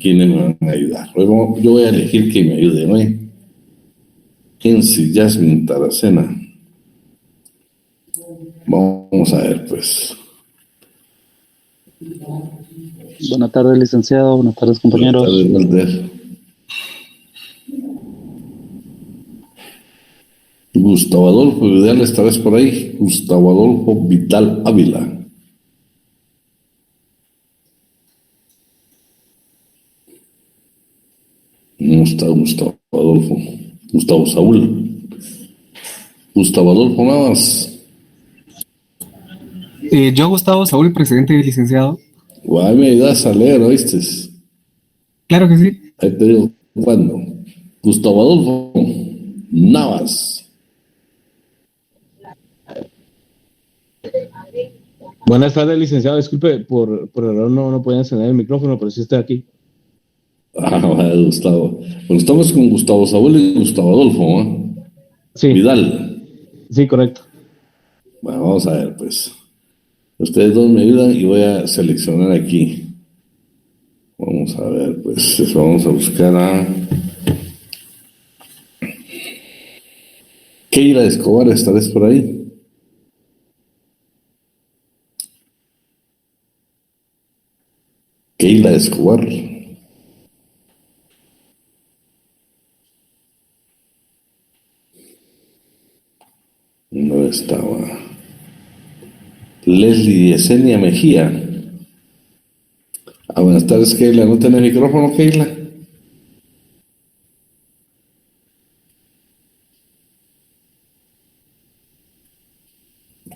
quiénes me van a ayudar. Yo voy a elegir que me ayuden hoy. Kenzie Jasmine Taracena. Vamos a ver, pues. Buenas tardes, licenciado. Buenas tardes, compañeros. Buenas tardes, Walter. Gustavo Adolfo Vidal, esta vez por ahí. Gustavo Adolfo Vital Ávila. No está Gustavo Adolfo. Gustavo Saúl. Gustavo Adolfo Navas. Yo, Gustavo Saúl, presidente y licenciado. Guay, me ayudas a leer, ¿oíste? Claro que sí. Ahí te digo, ¿cuándo? Gustavo Adolfo Navas. Buenas tardes, licenciado. Disculpe, por error no podía encender el micrófono, pero sí estoy aquí. Vale, Gustavo. Bueno, estamos con Gustavo Saúl y Gustavo Adolfo, ¿eh? Sí. Vidal. Sí, correcto. Bueno, vamos a ver, pues. Ustedes dos me ayudan y voy a seleccionar aquí. Vamos a ver, pues. Vamos a buscar a Keila Escobar, esta vez por ahí. Keila Escobar. No estaba. Leslie Yesenia Mejía. Buenas tardes, Keila. ¿No tenés micrófono, Keila?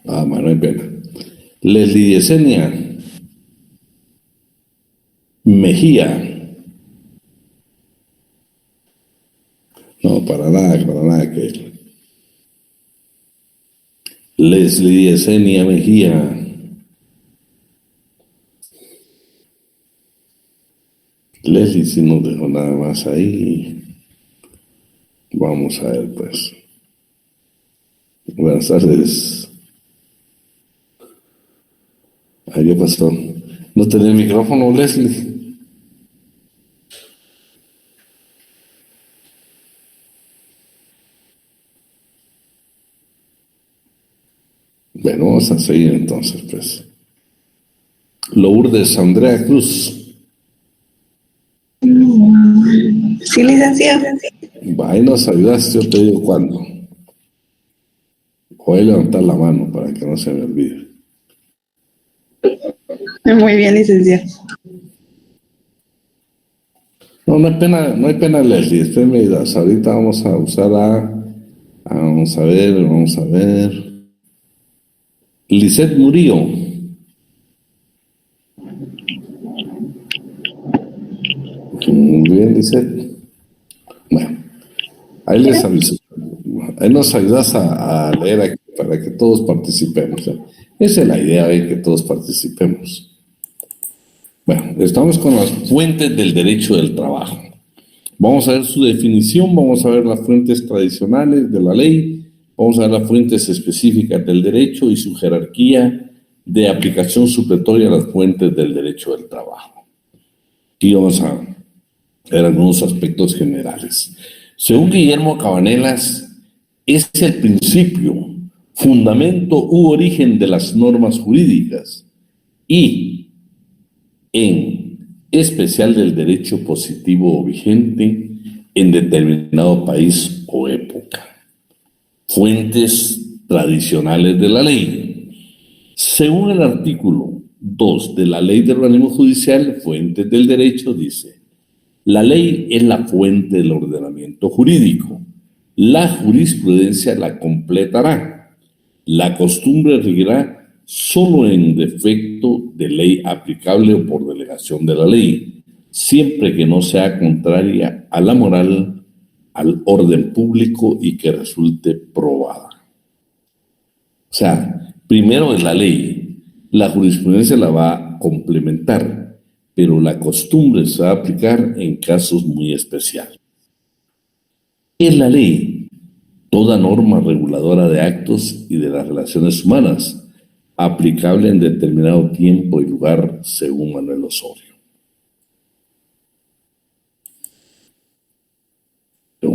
Bueno, no hay pena. Leslie Yesenia Mejía. No, para nada, Keila. Leslie Yesenia Mejía. Leslie si no dejó nada más ahí. Vamos a ver, pues. Buenas tardes. ¿Qué pasó? ¿No tenés micrófono, Leslie? Bueno, vamos a seguir entonces, pues. Lourdes Andrea Cruz. Sí, licenciado. Ahí nos ayudaste, yo te digo cuándo. Voy a levantar la mano para que no se me olvide. Muy bien, licenciado. No hay pena, Leslie. Usted me ayudas. Ahorita vamos a usar vamos a ver. Lisette Murillo. Muy bien, Lisette. Bueno, ahí les aviso. Ahí nos ayudas a leer aquí para que todos participemos. Esa es la idea, que todos participemos. Bueno, estamos con las fuentes del derecho del trabajo. Vamos a ver su definición, vamos a ver las fuentes tradicionales de la ley, vamos a ver las fuentes específicas del derecho y su jerarquía de aplicación supletoria a las fuentes del derecho del trabajo. Y vamos a ver algunos aspectos generales. Según Guillermo Cabanelas, es el principio, fundamento u origen de las normas jurídicas y, en especial, del derecho positivo o vigente en determinado país o época. Fuentes tradicionales de la ley. Según el artículo 2 de la Ley de Organismo Judicial, fuentes del derecho, dice: la ley es la fuente del ordenamiento jurídico. La jurisprudencia la completará. La costumbre regirá solo en defecto de ley aplicable o por delegación de la ley, siempre que no sea contraria a la moral, al orden público y que resulte probada. O sea, primero es la ley, la jurisprudencia la va a complementar, pero la costumbre se va a aplicar en casos muy especiales. En la ley, toda norma reguladora de actos y de las relaciones humanas, aplicable en determinado tiempo y lugar, según Manuel Osorio.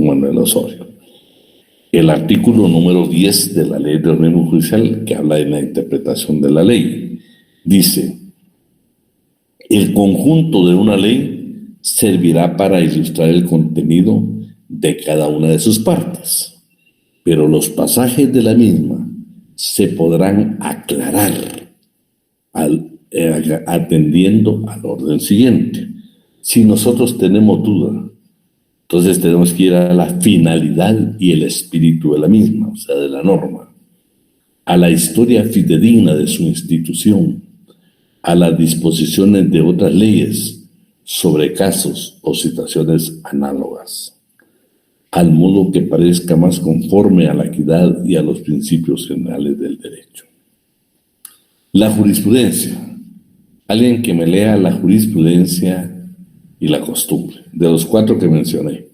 Manuel Osorio. El artículo número 10 de la Ley de Orden Judicial, que habla de la interpretación de la ley, dice: el conjunto de una ley servirá para ilustrar el contenido de cada una de sus partes, pero los pasajes de la misma se podrán aclarar atendiendo al orden siguiente. Si nosotros tenemos duda, entonces tenemos que ir a la finalidad y el espíritu de la misma, o sea, de la norma, a la historia fidedigna de su institución, a las disposiciones de otras leyes sobre casos o situaciones análogas, al modo que parezca más conforme a la equidad y a los principios generales del derecho. La jurisprudencia. Alguien que me lea la jurisprudencia y la costumbre, de los 4 que mencioné.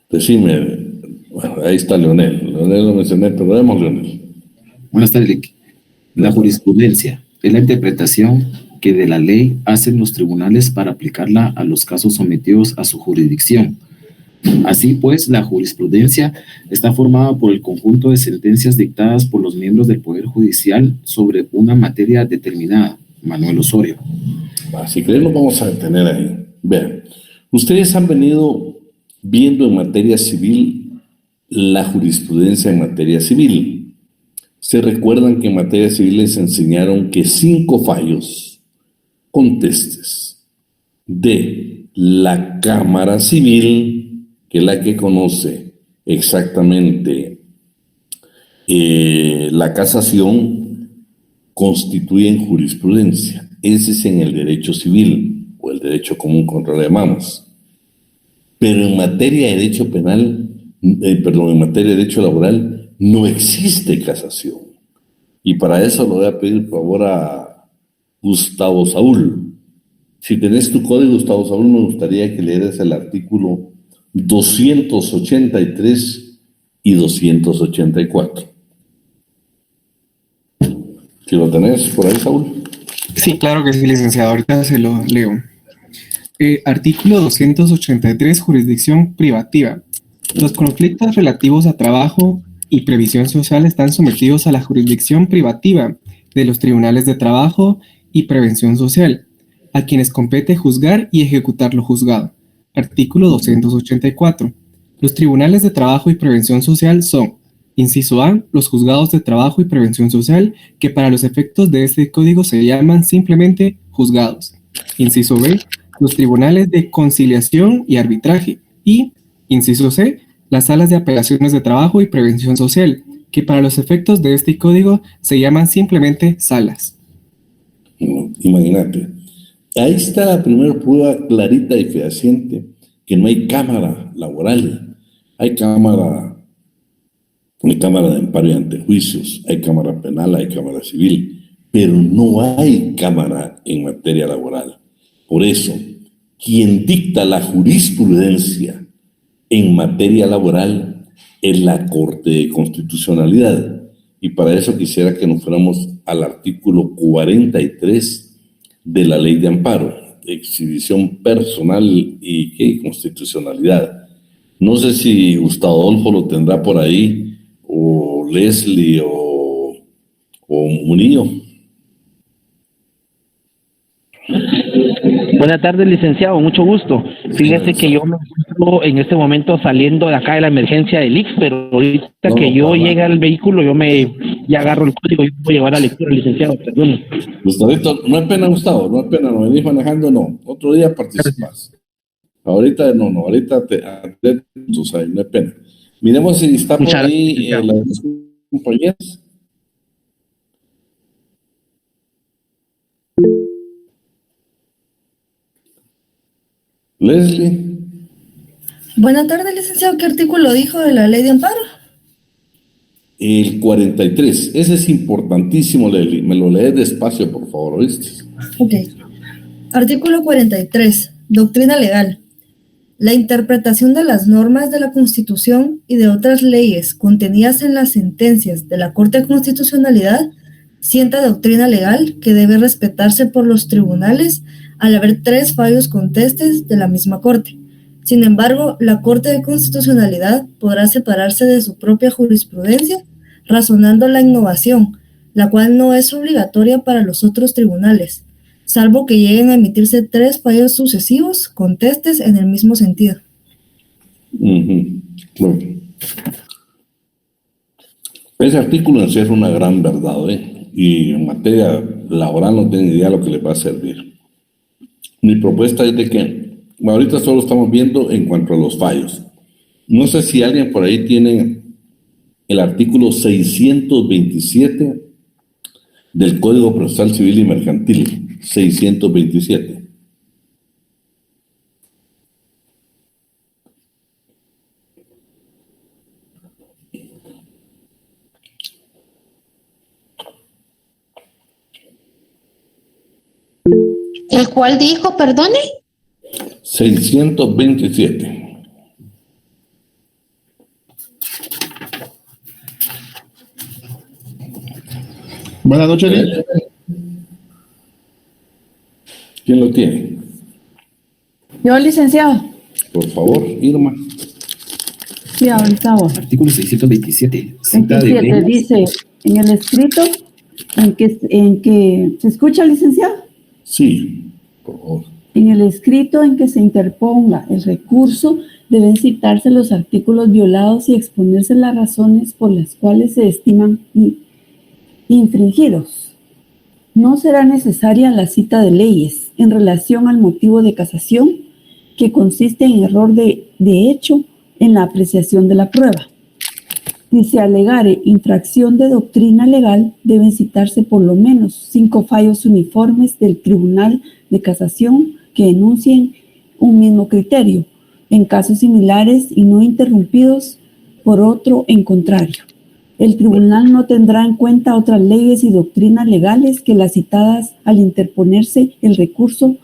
Decime, bueno, ahí está Leonel. Leonel lo mencioné, pero vemos Leonel. Buenas tardes, Lick. La jurisprudencia es la interpretación que de la ley hacen los tribunales para aplicarla a los casos sometidos a su jurisdicción. Así pues, la jurisprudencia está formada por el conjunto de sentencias dictadas por los miembros del Poder Judicial sobre una materia determinada. Manuel Osorio. Si creen, nos vamos a detener ahí. Vean, ustedes han venido viendo en materia civil la jurisprudencia en materia civil. Se recuerdan que en materia civil les enseñaron que 5 fallos contestes de la Cámara Civil, que es la que conoce exactamente la casación, constituyen jurisprudencia. Ese es en el derecho civil o el derecho común, como lo llamamos. Pero en materia de derecho penal, en materia de derecho laboral, no existe casación. Y para eso le voy a pedir favor a Gustavo Saúl. Si tenés tu código, Gustavo Saúl, me gustaría que leeras el artículo 283 y 284. Si lo tenés por ahí, Saúl. Sí, claro que sí, licenciado. Ahorita se lo leo. Artículo 283, jurisdicción privativa. Los conflictos relativos a trabajo y previsión social están sometidos a la jurisdicción privativa de los tribunales de trabajo y prevención social, a quienes compete juzgar y ejecutar lo juzgado. Artículo 284. Los tribunales de trabajo y prevención social son: inciso A, los juzgados de trabajo y prevención social, que para los efectos de este código se llaman simplemente juzgados. Inciso B, los tribunales de conciliación y arbitraje. Y, inciso C, las salas de apelaciones de trabajo y prevención social, que para los efectos de este código se llaman simplemente salas. Imagínate. Ahí está la primera prueba clarita y fehaciente que no hay cámara laboral. Hay cámara de amparo y antejuicios, hay cámara penal, hay cámara civil, pero no hay cámara en materia laboral. Por eso, quien dicta la jurisprudencia en materia laboral es la Corte de Constitucionalidad. Y para eso quisiera que nos fuéramos al artículo 43 de la Ley de Amparo, exhibición personal y constitucionalidad. No sé si Gustavo Adolfo lo tendrá por ahí, o Leslie o Murillo. Buenas tardes, licenciado, mucho gusto. Fíjese que yo me encuentro en este momento saliendo de acá de la emergencia del IX, pero ahorita llegue al vehículo, ya agarro el código y voy a llevar a la lectura, licenciado, perdón. Gustavito, no es pena, Gustavo, no es pena, no venís manejando, no. Otro día participas. Ahorita no, ahorita te o sea, no es pena. Miremos si está por ahí las compañeras. Leslie. Buenas tardes, licenciado. ¿Qué artículo dijo de la Ley de Amparo? El 43. Ese es importantísimo, Leslie. Me lo lees despacio, por favor, ¿oíste? Ok. Artículo 43. Doctrina legal. La interpretación de las normas de la Constitución y de otras leyes contenidas en las sentencias de la Corte de Constitucionalidad sienta doctrina legal que debe respetarse por los tribunales al haber 3 fallos contestes de la misma Corte. Sin embargo, la Corte de Constitucionalidad podrá separarse de su propia jurisprudencia, razonando la innovación, la cual no es obligatoria para los otros tribunales, salvo que lleguen a emitirse 3 fallos sucesivos contestes en el mismo sentido. Bueno. Ese artículo encierra una gran verdad, y en materia laboral no tengo idea de lo que les va a servir. Mi propuesta es de que, bueno, ahorita solo estamos viendo en cuanto a los fallos. No sé si alguien por ahí tiene el artículo 627 del Código Procesal Civil y Mercantil, 627. ¿El cual dijo, perdone? 627. Buenas noches, Lee. ¿Quién lo tiene? Yo, licenciado. Por favor, Irma. Sí, ahorita voy. Artículo 627. Cita de 27 ley. dice en el escrito en que ¿se escucha, licenciado? Sí, por favor. En el escrito en que se interponga el recurso deben citarse los artículos violados y exponerse las razones por las cuales se estiman infringidos. No será necesaria la cita de leyes en relación al motivo de casación, que consiste en error de hecho en la apreciación de la prueba. Si se alegare infracción de doctrina legal, deben citarse por lo menos 5 fallos uniformes del Tribunal de Casación que enuncien un mismo criterio, en casos similares y no interrumpidos por otro en contrario. El tribunal no tendrá en cuenta otras leyes y doctrinas legales que las citadas al interponerse el recurso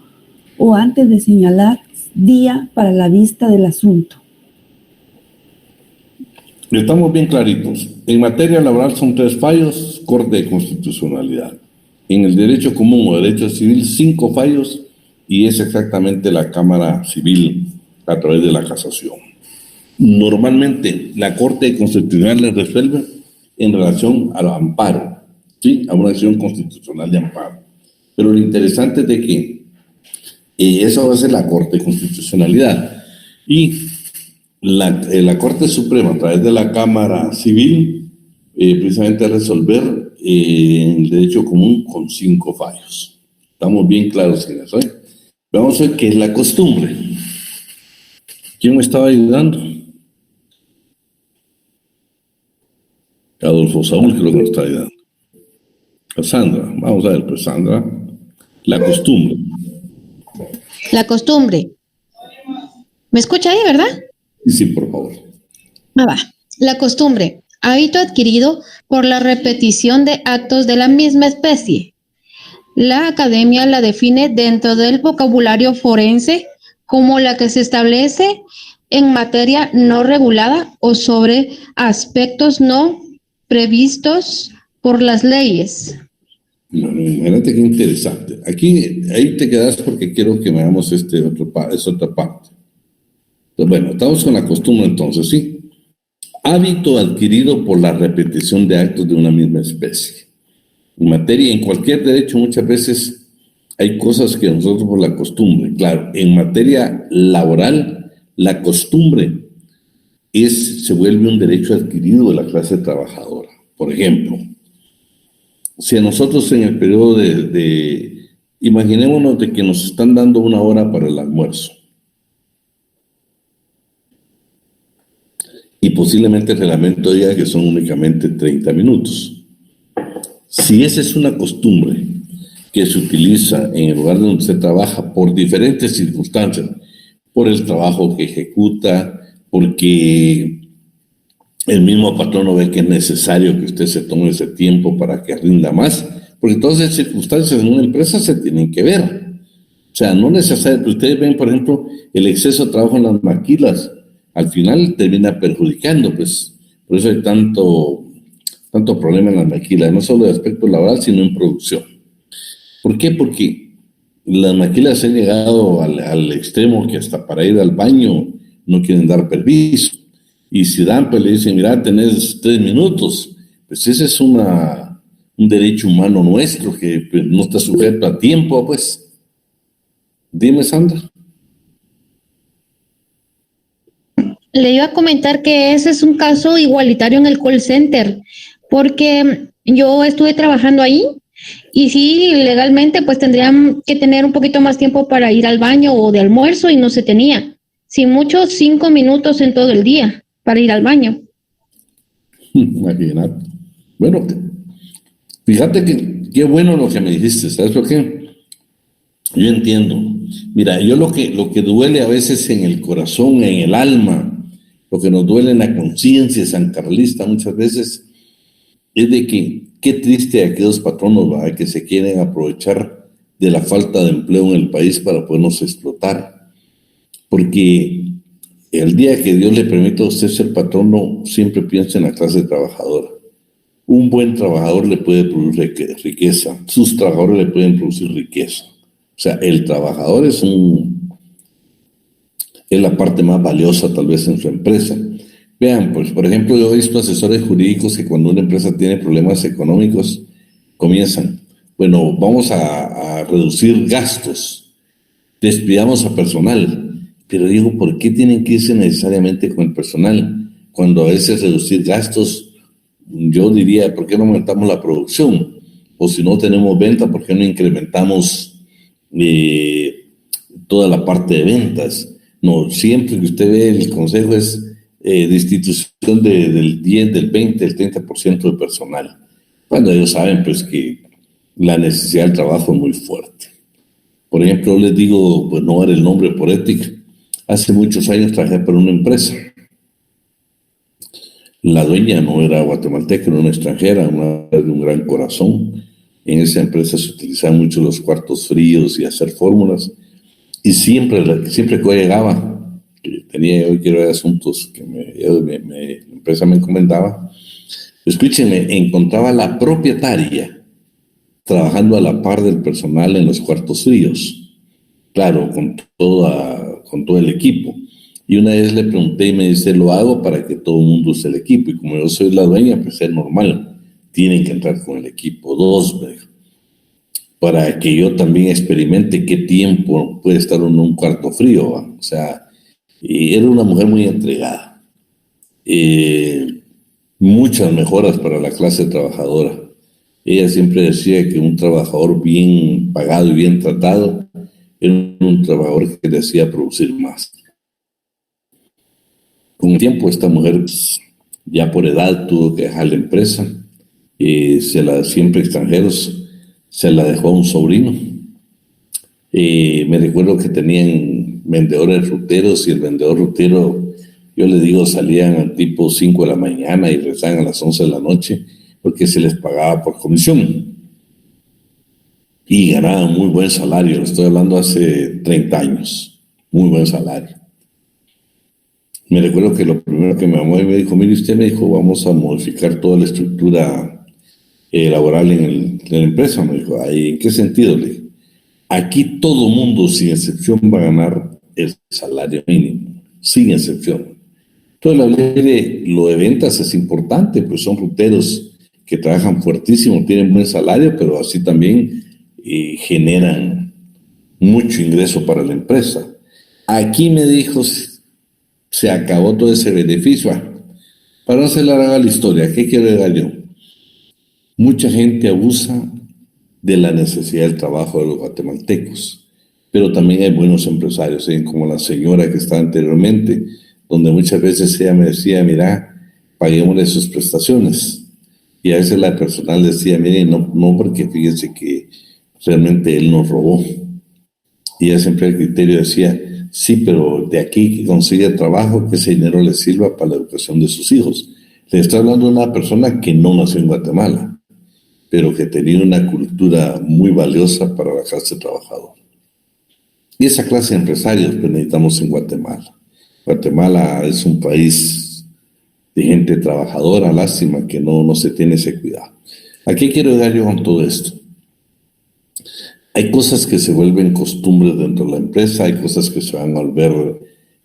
o antes de señalar día para la vista del asunto. Estamos bien claritos. En materia laboral son 3 fallos, Corte de Constitucionalidad. En el derecho común o derecho civil, 5 fallos, y es exactamente la Cámara Civil a través de la casación. Normalmente la Corte Constitucional les resuelve en relación al amparo, ¿sí? A una acción constitucional de amparo. Pero lo interesante es de que eso va a ser la Corte de Constitucionalidad. Y la Corte Suprema, a través de la Cámara Civil, precisamente resolver en el derecho común con 5 fallos. Estamos bien claros en eso, Vamos a ver qué es la costumbre. ¿Quién me estaba ayudando? Adolfo Saúl creo que nos está ayudando. A Sandra, vamos a ver, pues Sandra, la costumbre. La costumbre. ¿Me escucha ahí, verdad? Sí, por favor. Va. La costumbre. Hábito adquirido por la repetición de actos de la misma especie. La academia la define dentro del vocabulario forense como la que se establece en materia no regulada o sobre aspectos no previstos por las leyes. Bueno, imagínate qué interesante. Ahí te quedas porque quiero que veamos esta otra parte. Entonces, bueno, estamos con la costumbre entonces, ¿sí? Hábito adquirido por la repetición de actos de una misma especie. En materia, en cualquier derecho muchas veces hay cosas que nosotros por la costumbre, claro, en materia laboral, la costumbre se vuelve un derecho adquirido de la clase trabajadora. Por ejemplo, si a nosotros en el periodo imaginémonos de que nos están dando 1 hora para el almuerzo y posiblemente el reglamento diga que son únicamente 30 minutos. Si esa es una costumbre que se utiliza en el lugar donde se trabaja por diferentes circunstancias, por el trabajo que ejecuta, porque el mismo patrono ve que es necesario que usted se tome ese tiempo para que rinda más, porque todas esas circunstancias en una empresa se tienen que ver. O sea, no necesariamente, ustedes ven, por ejemplo, el exceso de trabajo en las maquilas, al final termina perjudicando, pues, por eso hay tanto tanto problema en las maquilas, no solo de aspecto laboral, sino en producción. ¿Por qué? Porque las maquilas han llegado al extremo que hasta para ir al baño no quieren dar permiso. Y si dan, pues le dicen, mira, tenés 3 minutos. Pues ese es un derecho humano nuestro que pues, no está sujeto a tiempo, pues. Dime, Sandra. Le iba a comentar que ese es un caso igualitario en el call center, porque yo estuve trabajando ahí y sí, legalmente pues tendrían que tener un poquito más tiempo para ir al baño o de almuerzo y no se tenía. Sin mucho, 5 minutos en todo el día para ir al baño. Imagínate. Bueno, fíjate que qué bueno lo que me dijiste, ¿sabes por qué? Yo entiendo. Mira, yo lo que duele a veces en el corazón, en el alma, lo que nos duele en la conciencia sancarlista muchas veces, es de que qué triste aquellos patronos, ¿verdad?, que se quieren aprovechar de la falta de empleo en el país para podernos explotar. Porque el día que Dios le permita a usted ser patrono, siempre piensa en la clase trabajadora. Un buen trabajador le puede producir riqueza, sus trabajadores le pueden producir riqueza. O sea, el trabajador es la parte más valiosa tal vez en su empresa. Vean, pues, por ejemplo, yo he visto asesores jurídicos que cuando una empresa tiene problemas económicos, comienzan, bueno, vamos a reducir gastos, despidamos a personal. Pero digo, ¿por qué tienen que irse necesariamente con el personal? Cuando a veces reducir gastos, yo diría, ¿por qué no aumentamos la producción? O si no tenemos venta, ¿por qué no incrementamos toda la parte de ventas? No, siempre que usted ve el consejo es destitución del 10, del 20, del 30% de personal. Cuando ellos saben pues que la necesidad del trabajo es muy fuerte. Por ejemplo, les digo, pues no dar el nombre por ética. Hace muchos años trabajé para una empresa. La dueña no era guatemalteca, era una extranjera, de un gran corazón. En esa empresa se utilizaban mucho los cuartos fríos y hacer fórmulas. Y siempre que yo llegaba, tenía yo que ver asuntos que la empresa me encomendaba, escúchenme, encontraba la propietaria trabajando a la par del personal en los cuartos fríos. Claro, con todo el equipo. Y una vez le pregunté y me dice, lo hago para que todo el mundo use el equipo. Y como yo soy la dueña, pues es normal. Tienen que entrar con el equipo. 2, para que yo también experimente qué tiempo puede estar uno en un cuarto frío, ¿va? O sea, era una mujer muy entregada. Muchas mejoras para la clase trabajadora. Ella siempre decía que un trabajador bien pagado y bien tratado era un trabajador que le hacía producir más. Con el tiempo, esta mujer, ya por edad, tuvo que dejar la empresa. Siempre extranjeros, se la dejó a un sobrino. Me recuerdo que tenían vendedores ruteros y el vendedor rutero, yo le digo, salían tipo 5 de la mañana y regresaban a las 11 de la noche porque se les pagaba por comisión. Y ganaban muy buen salario, lo estoy hablando hace 30 años, muy buen salario. Me recuerdo que lo primero que mi mamá me dijo, mire, usted me dijo, vamos a modificar toda la estructura laboral en la empresa. Me dijo, ¿en qué sentido? Le dije, aquí todo mundo, sin excepción, va a ganar el salario mínimo, sin excepción. Entonces, la ley de lo de ventas es importante, pues son ruteros que trabajan fuertísimo, tienen buen salario, pero así también generan mucho ingreso para la empresa. Aquí me dijo, se acabó todo ese beneficio. Para no hacer larga la historia, ¿qué quiero decir yo? Mucha gente abusa de la necesidad del trabajo de los guatemaltecos, pero también hay buenos empresarios, como la señora que estaba anteriormente, donde muchas veces ella me decía, mira, paguémosle sus prestaciones. Y a veces la personal decía, mire, no porque fíjese que realmente él nos robó. Y ella siempre el criterio decía, sí, pero de aquí que consigue trabajo, que ese dinero le sirva para la educación de sus hijos. Le estoy hablando de una persona que no nació en Guatemala, pero que tenía una cultura muy valiosa para la clase trabajadora. Y esa clase de empresarios que necesitamos en Guatemala. Guatemala es un país de gente trabajadora. Lástima que no se tiene ese cuidado. ¿A qué quiero llegar yo con todo esto? Hay cosas que se vuelven costumbres dentro de la empresa, hay cosas que se van a volver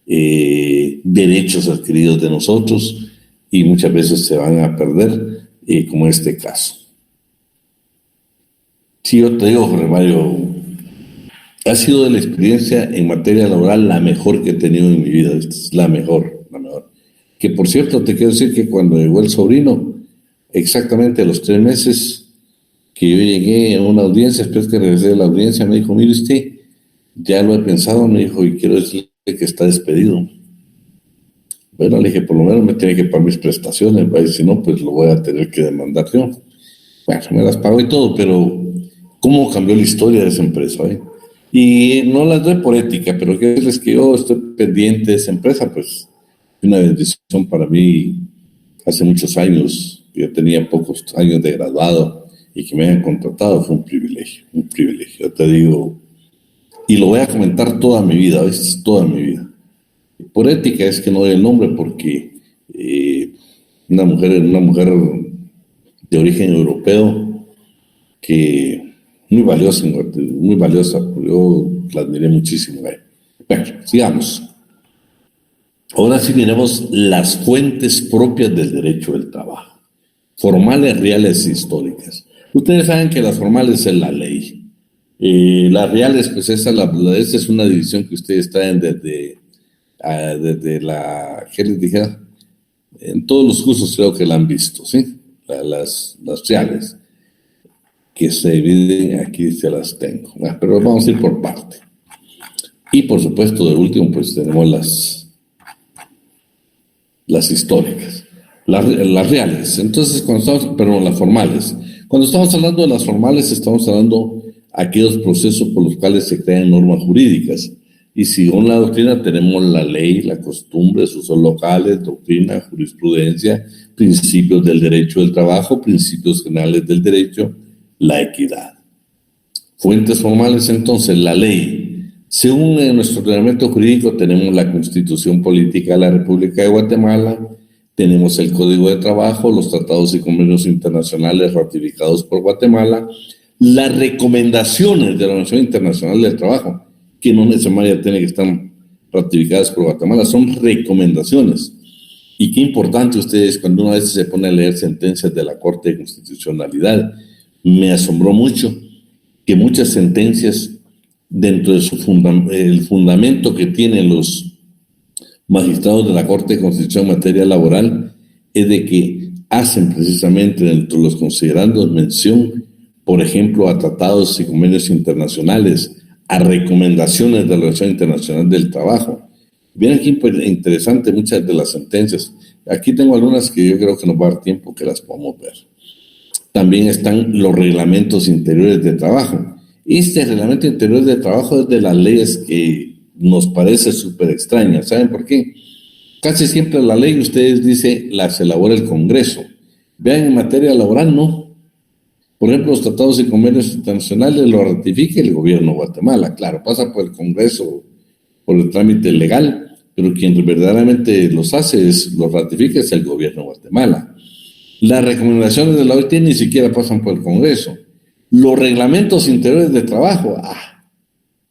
derechos adquiridos de nosotros y muchas veces se van a perder, como en este caso. Sí, yo te digo, Jorge Mario, ha sido de la experiencia en materia laboral la mejor que he tenido en mi vida. Esta es la mejor. Que por cierto, te quiero decir que cuando llegó el sobrino, exactamente a los 3 meses que yo llegué a una audiencia, después que regresé de la audiencia, me dijo, mire usted, ya lo he pensado, me dijo, y quiero decirle que está despedido. Bueno, le dije, por lo menos me tiene que pagar mis prestaciones, y si no, pues lo voy a tener que demandar yo. Bueno, me las pago y todo, pero ¿cómo cambió la historia de esa empresa? Y no las doy por ética, pero quiero decirles que yo estoy pendiente de esa empresa, pues una bendición para mí. Hace muchos años, yo tenía pocos años de graduado y que me hayan contratado fue un privilegio, yo te digo, y lo voy a comentar toda mi vida, ¿ves? Toda mi vida. Por ética es que no doy el nombre porque una mujer de origen europeo que muy valiosa, yo la admiré muchísimo. Bueno, sigamos. Ahora sí miremos las fuentes propias del derecho del trabajo, formales, reales e históricas. Ustedes saben que las formales es la ley. Las reales, pues esa es una división que ustedes traen desde la, ¿qué les dijera? En todos los cursos creo que la han visto, ¿sí? Las reales, que se dividen, aquí se las tengo. Pero vamos a ir por parte. Y por supuesto, de último, pues tenemos las históricas, las reales. Entonces, las formales. Cuando estamos hablando de las formales, estamos hablando de aquellos procesos por los cuales se crean normas jurídicas. Y según la doctrina tenemos la ley, la costumbre, usos locales, doctrina, jurisprudencia, principios del derecho del trabajo, principios generales del derecho, la equidad. Fuentes formales, entonces, la ley. Según nuestro ordenamiento jurídico tenemos la Constitución Política de la República de Guatemala, tenemos el Código de Trabajo, los tratados y convenios internacionales ratificados por Guatemala, las recomendaciones de la Organización Internacional del Trabajo, que no necesariamente tienen que estar ratificadas por Guatemala, son recomendaciones. Y qué importante ustedes, cuando una vez se pone a leer sentencias de la Corte de Constitucionalidad, me asombró mucho que muchas sentencias, dentro de el fundamento que tienen los magistrados de la Corte de Constitución en materia laboral, es de que hacen precisamente dentro de los considerandos mención, por ejemplo, a tratados y convenios internacionales, a recomendaciones de la Organización Internacional del Trabajo. Bien, aquí interesante muchas de las sentencias. Aquí tengo algunas que yo creo que nos va a dar tiempo que las podamos ver. También están los reglamentos interiores de trabajo. Este reglamento interior de trabajo es de las leyes que nos parece súper extraña. ¿Saben por qué? Casi siempre la ley, ustedes dicen, las elabora el Congreso. Vean, en materia laboral, no. Por ejemplo, los tratados y convenios internacionales los ratifica el gobierno de Guatemala. Claro, pasa por el Congreso, por el trámite legal, pero quien verdaderamente los ratifica es el gobierno de Guatemala. Las recomendaciones de la OIT ni siquiera pasan por el Congreso. Los reglamentos interiores de trabajo,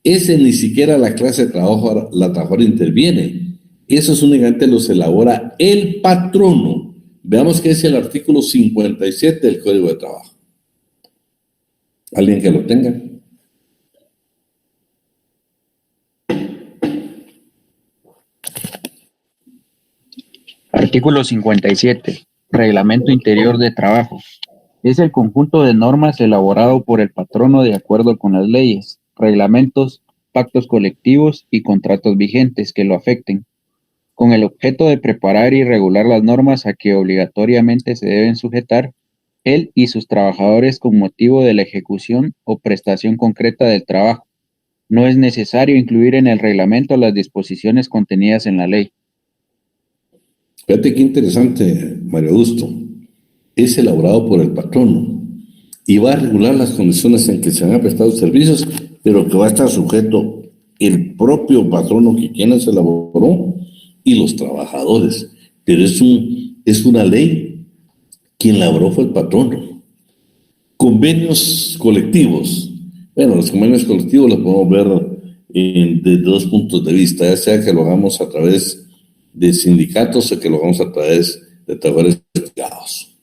ese ni siquiera la clase de trabajo, la trabajadora interviene. Esos únicamente los elabora el patrono. Veamos qué es el artículo 57 del Código de Trabajo. ¿Alguien que lo tenga? Artículo 57. Reglamento interior de trabajo. Es el conjunto de normas elaborado por el patrono de acuerdo con las leyes, reglamentos, pactos colectivos y contratos vigentes que lo afecten, con el objeto de preparar y regular las normas a que obligatoriamente se deben sujetar él y sus trabajadores con motivo de la ejecución o prestación concreta del trabajo. No es necesario incluir en el reglamento las disposiciones contenidas en la ley. Fíjate qué interesante, Mario Augusto. Es elaborado por el patrono y va a regular las condiciones en que se van a prestar los servicios, pero que va a estar sujeto el propio patrono que quien se elaboró y los trabajadores. Pero es un es una ley. Quien elaboró fue el patrono. Convenios colectivos. Bueno, los convenios colectivos los podemos ver de dos puntos de vista, ya sea que lo hagamos a través de sindicatos o que lo hagamos a través de trabajadores privados.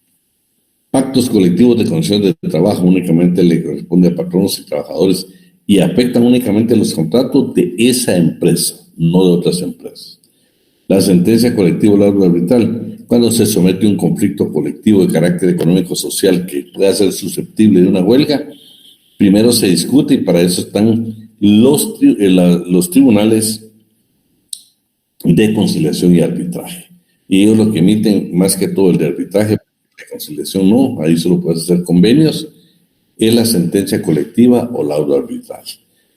Pactos colectivos de condiciones de trabajo únicamente le corresponde a patronos y trabajadores y afectan únicamente los contratos de esa empresa, no de otras empresas. La sentencia colectiva laboral arbitral, cuando se somete a un conflicto colectivo de carácter económico-social que pueda ser susceptible de una huelga, primero se discute y para eso están los tribunales de conciliación y arbitraje. Y ellos lo que emiten, más que todo el de arbitraje, de conciliación no, ahí solo puedes hacer convenios, es la sentencia colectiva o laudo arbitral.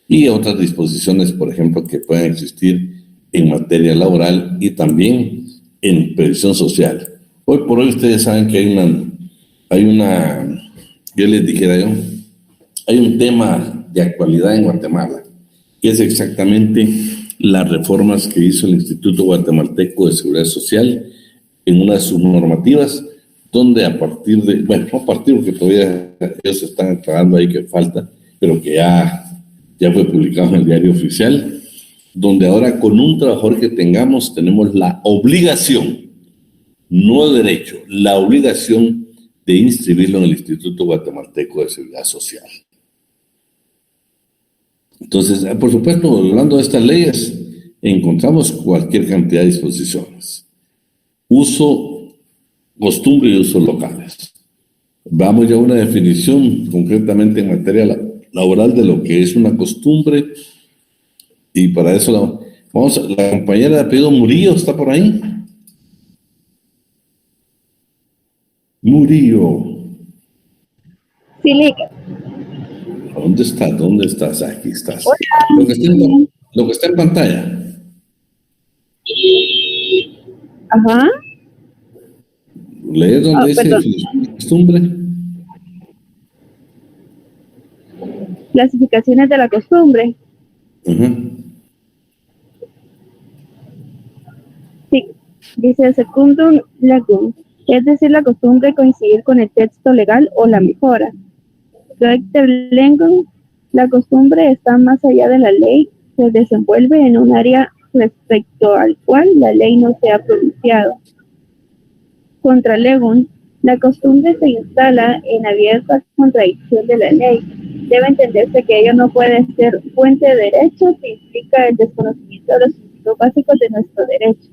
Y otras disposiciones, por ejemplo, que puedan existir en materia laboral y también en previsión social. Hoy por hoy ustedes saben que hay una, yo les dijera yo, hay un tema de actualidad en Guatemala, que es exactamente las reformas que hizo el Instituto Guatemalteco de Seguridad Social en unas subnormativas, donde a partir de, bueno, no a partir porque todavía ellos están aclarando ahí que falta, pero que ya fue publicado en el diario oficial, donde ahora con un trabajador que tengamos tenemos la obligación, no derecho, la obligación de inscribirlo en el Instituto Guatemalteco de Seguridad Social. Entonces, por supuesto, hablando de estas leyes, encontramos cualquier cantidad de disposiciones. Uso, costumbre y usos locales. Vamos ya a una definición concretamente en materia laboral de lo que es una costumbre. Y para eso la compañera de apellido Murillo está por ahí. Murillo. Sí, ¿Dónde estás? ¿Dónde estás? Aquí estás. Hola. Lo que está en pantalla. Ajá. ¿Lees donde dice definición de costumbre? Clasificaciones de la costumbre. Sí, dice secundum legum, es decir, la costumbre de coincidir con el texto legal o la mejora. Coecter legum, la costumbre está más allá de la ley, se desenvuelve en un área respecto al cual la ley no se ha pronunciado. Contra legum, la costumbre se instala en abierta contradicción de la ley. Debe entenderse que ello no puede ser fuente de derecho si implica el desconocimiento de los principios básicos de nuestro derecho.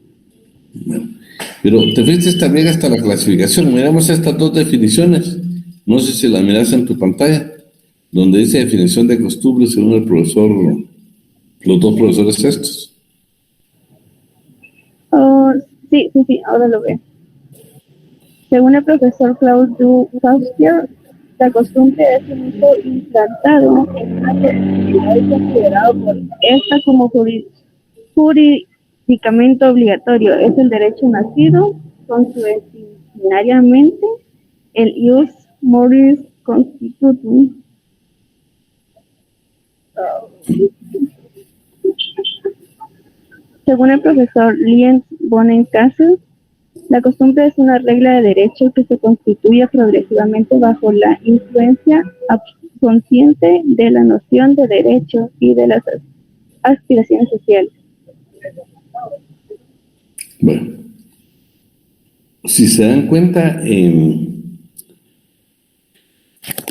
Bueno, pero te fuiste también hasta la clasificación. Miramos estas dos definiciones. No sé si las miras en tu pantalla, donde dice definición de costumbre según el profesor, los dos profesores estos. Oh, sí, ahora lo veo. Según el profesor Claudio Saustier, la costumbre es un uso implantado en una colectividad y considerado por esta como jurídicamente obligatorio. Es el derecho nacido consuetudinariamente, el ius moris constitutum. Según el profesor Lienz Bonen-Cassel, la costumbre es una regla de derecho que se constituye progresivamente bajo la influencia consciente de la noción de derecho y de las aspiraciones sociales. Bueno, si se dan cuenta,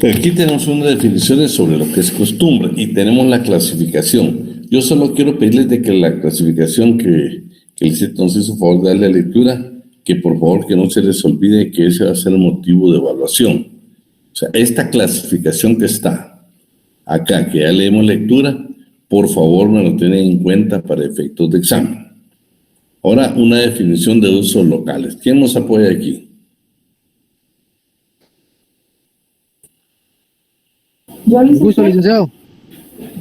aquí tenemos unas definiciones sobre lo que es costumbre y tenemos la clasificación. Yo solo quiero pedirles de que la clasificación que el CIT nos hizo favor de darle lectura, que por favor que no se les olvide que ese va a ser el motivo de evaluación. O sea, esta clasificación que está acá, que ya leemos lectura, por favor me lo tienen en cuenta para efectos de examen. Ahora, una definición de usos locales. ¿Quién nos apoya aquí? Yo, licenciado.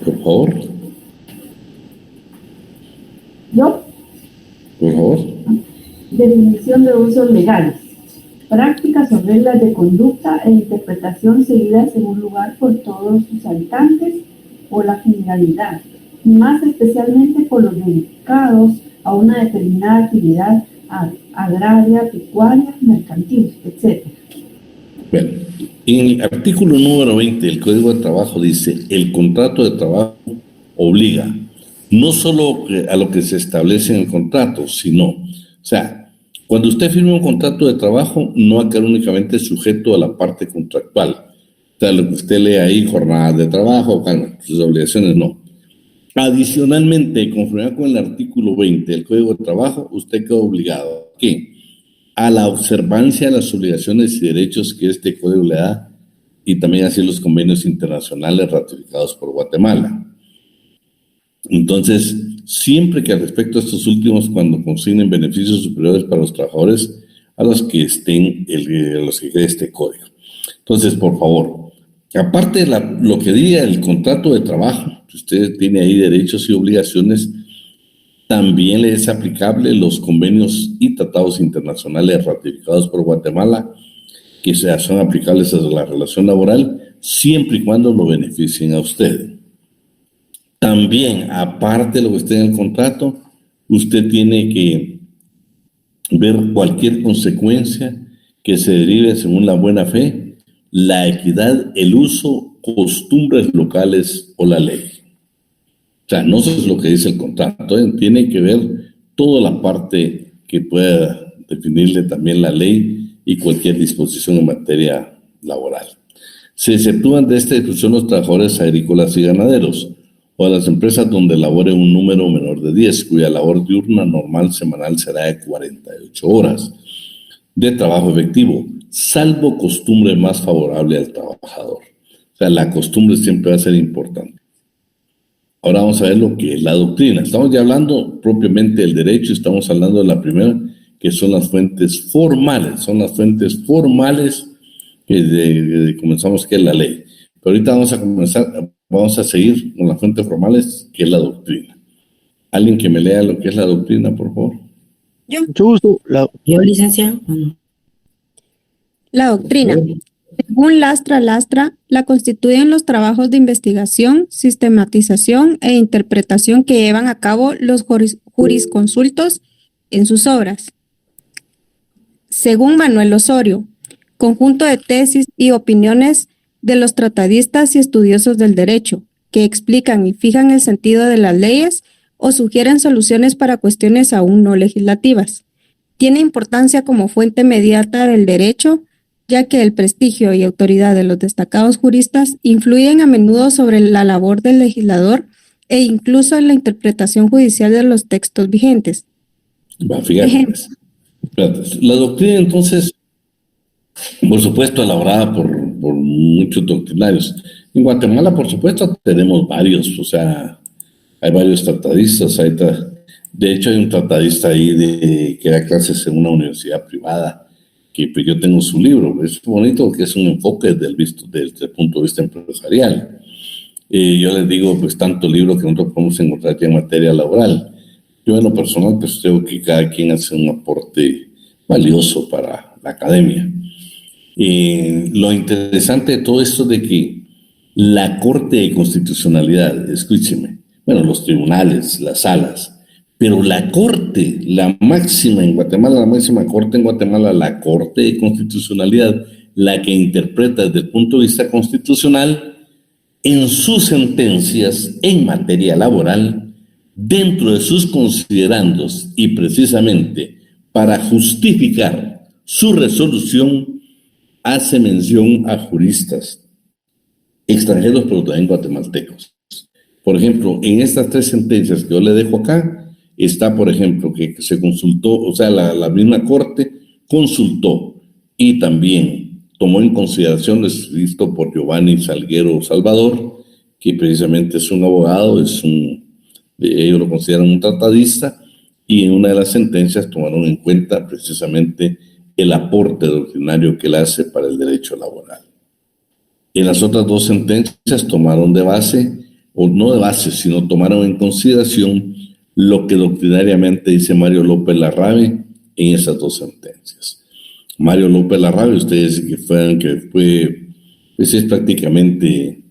Por favor. Yo. Por favor. Definición de usos legales. Prácticas o reglas de conducta e interpretación seguidas en un lugar por todos sus habitantes o la generalidad, y más especialmente por los dedicados a una determinada actividad agraria, pecuaria, mercantil, etc. Bueno, en el artículo número 20 del Código de Trabajo dice, el contrato de trabajo obliga no solo a lo que se establece en el contrato, sino, o sea, cuando usted firma un contrato de trabajo, no va a quedar únicamente sujeto a la parte contractual. O sea, lo que usted lee ahí, jornadas de trabajo, sus obligaciones, no. Adicionalmente, conforme con el artículo 20 del Código de Trabajo, usted queda obligado ¿a qué? A la observancia de las obligaciones y derechos que este código le da y también así los convenios internacionales ratificados por Guatemala. Entonces, siempre que al respecto a estos últimos, cuando consignen beneficios superiores para los trabajadores a los que estén, a los que quede este código. Entonces, por favor, aparte de lo que diga el contrato de trabajo, que usted tiene ahí derechos y obligaciones, también le es aplicable los convenios y tratados internacionales ratificados por Guatemala, que son aplicables a la relación laboral, siempre y cuando lo beneficien a usted. También, aparte de lo que esté en el contrato, usted tiene que ver cualquier consecuencia que se derive según la buena fe, la equidad, el uso, costumbres locales o la ley. O sea, no es lo que dice el contrato, tiene que ver toda la parte que pueda definirle también la ley y cualquier disposición en materia laboral. Se exceptúan de esta disposición los trabajadores agrícolas y ganaderos o a las empresas donde labore un número menor de 10, cuya labor diurna normal semanal será de 48 horas de trabajo efectivo, salvo costumbre más favorable al trabajador. O sea, la costumbre siempre va a ser importante. Ahora vamos a ver lo que es la doctrina. Estamos ya hablando propiamente del derecho, estamos hablando de la primera, que son las fuentes formales. Son las fuentes formales que comenzamos, que es la ley. Pero ahorita vamos a seguir con las fuentes formales, que es la doctrina. ¿Alguien que me lea lo que es la doctrina, por favor? Yo. Mucho gusto. Yo, licenciado. La doctrina. Según Lastra, la constituyen los trabajos de investigación, sistematización e interpretación que llevan a cabo los jurisconsultos en sus obras. Según Manuel Osorio, conjunto de tesis y opiniones de los tratadistas y estudiosos del derecho, que explican y fijan el sentido de las leyes o sugieren soluciones para cuestiones aún no legislativas. Tiene importancia como fuente inmediata del derecho, ya que el prestigio y autoridad de los destacados juristas influyen a menudo sobre la labor del legislador e incluso en la interpretación judicial de los textos vigentes. Fíjate, la doctrina, entonces, por supuesto, elaborada por muchos doctrinarios. En Guatemala, por supuesto, tenemos varios, o sea, hay varios tratadistas. De hecho, hay un tratadista ahí que da clases en una universidad privada, que pues, yo tengo su libro. Es bonito porque es un enfoque desde el punto de vista empresarial. Yo les digo, pues, tanto libro que nosotros podemos encontrar aquí en materia laboral. Yo, en lo personal, pues, creo que cada quien hace un aporte valioso para la academia. Lo interesante de todo esto de que la Corte de Constitucionalidad, escúcheme, bueno, los tribunales, las salas, pero la Corte, la máxima en Guatemala, la máxima Corte en Guatemala, la Corte de Constitucionalidad, la que interpreta desde el punto de vista constitucional, en sus sentencias en materia laboral, dentro de sus considerandos y precisamente para justificar su resolución, hace mención a juristas extranjeros, pero también guatemaltecos. Por ejemplo, en estas tres sentencias que yo le dejo acá, está, por ejemplo, que se consultó, o sea, la misma Corte consultó y también tomó en consideración lo escrito por Giovanni Salguero Salvador, que precisamente es un abogado, ellos lo consideran un tratadista, y en una de las sentencias tomaron en cuenta precisamente el aporte doctrinario que él hace para el derecho laboral. En las otras dos sentencias tomaron de base, o no de base, sino tomaron en consideración lo que doctrinariamente dice Mario López Larrabe en esas dos sentencias. Mario López Larrabe, ustedes que fue, pues es prácticamente,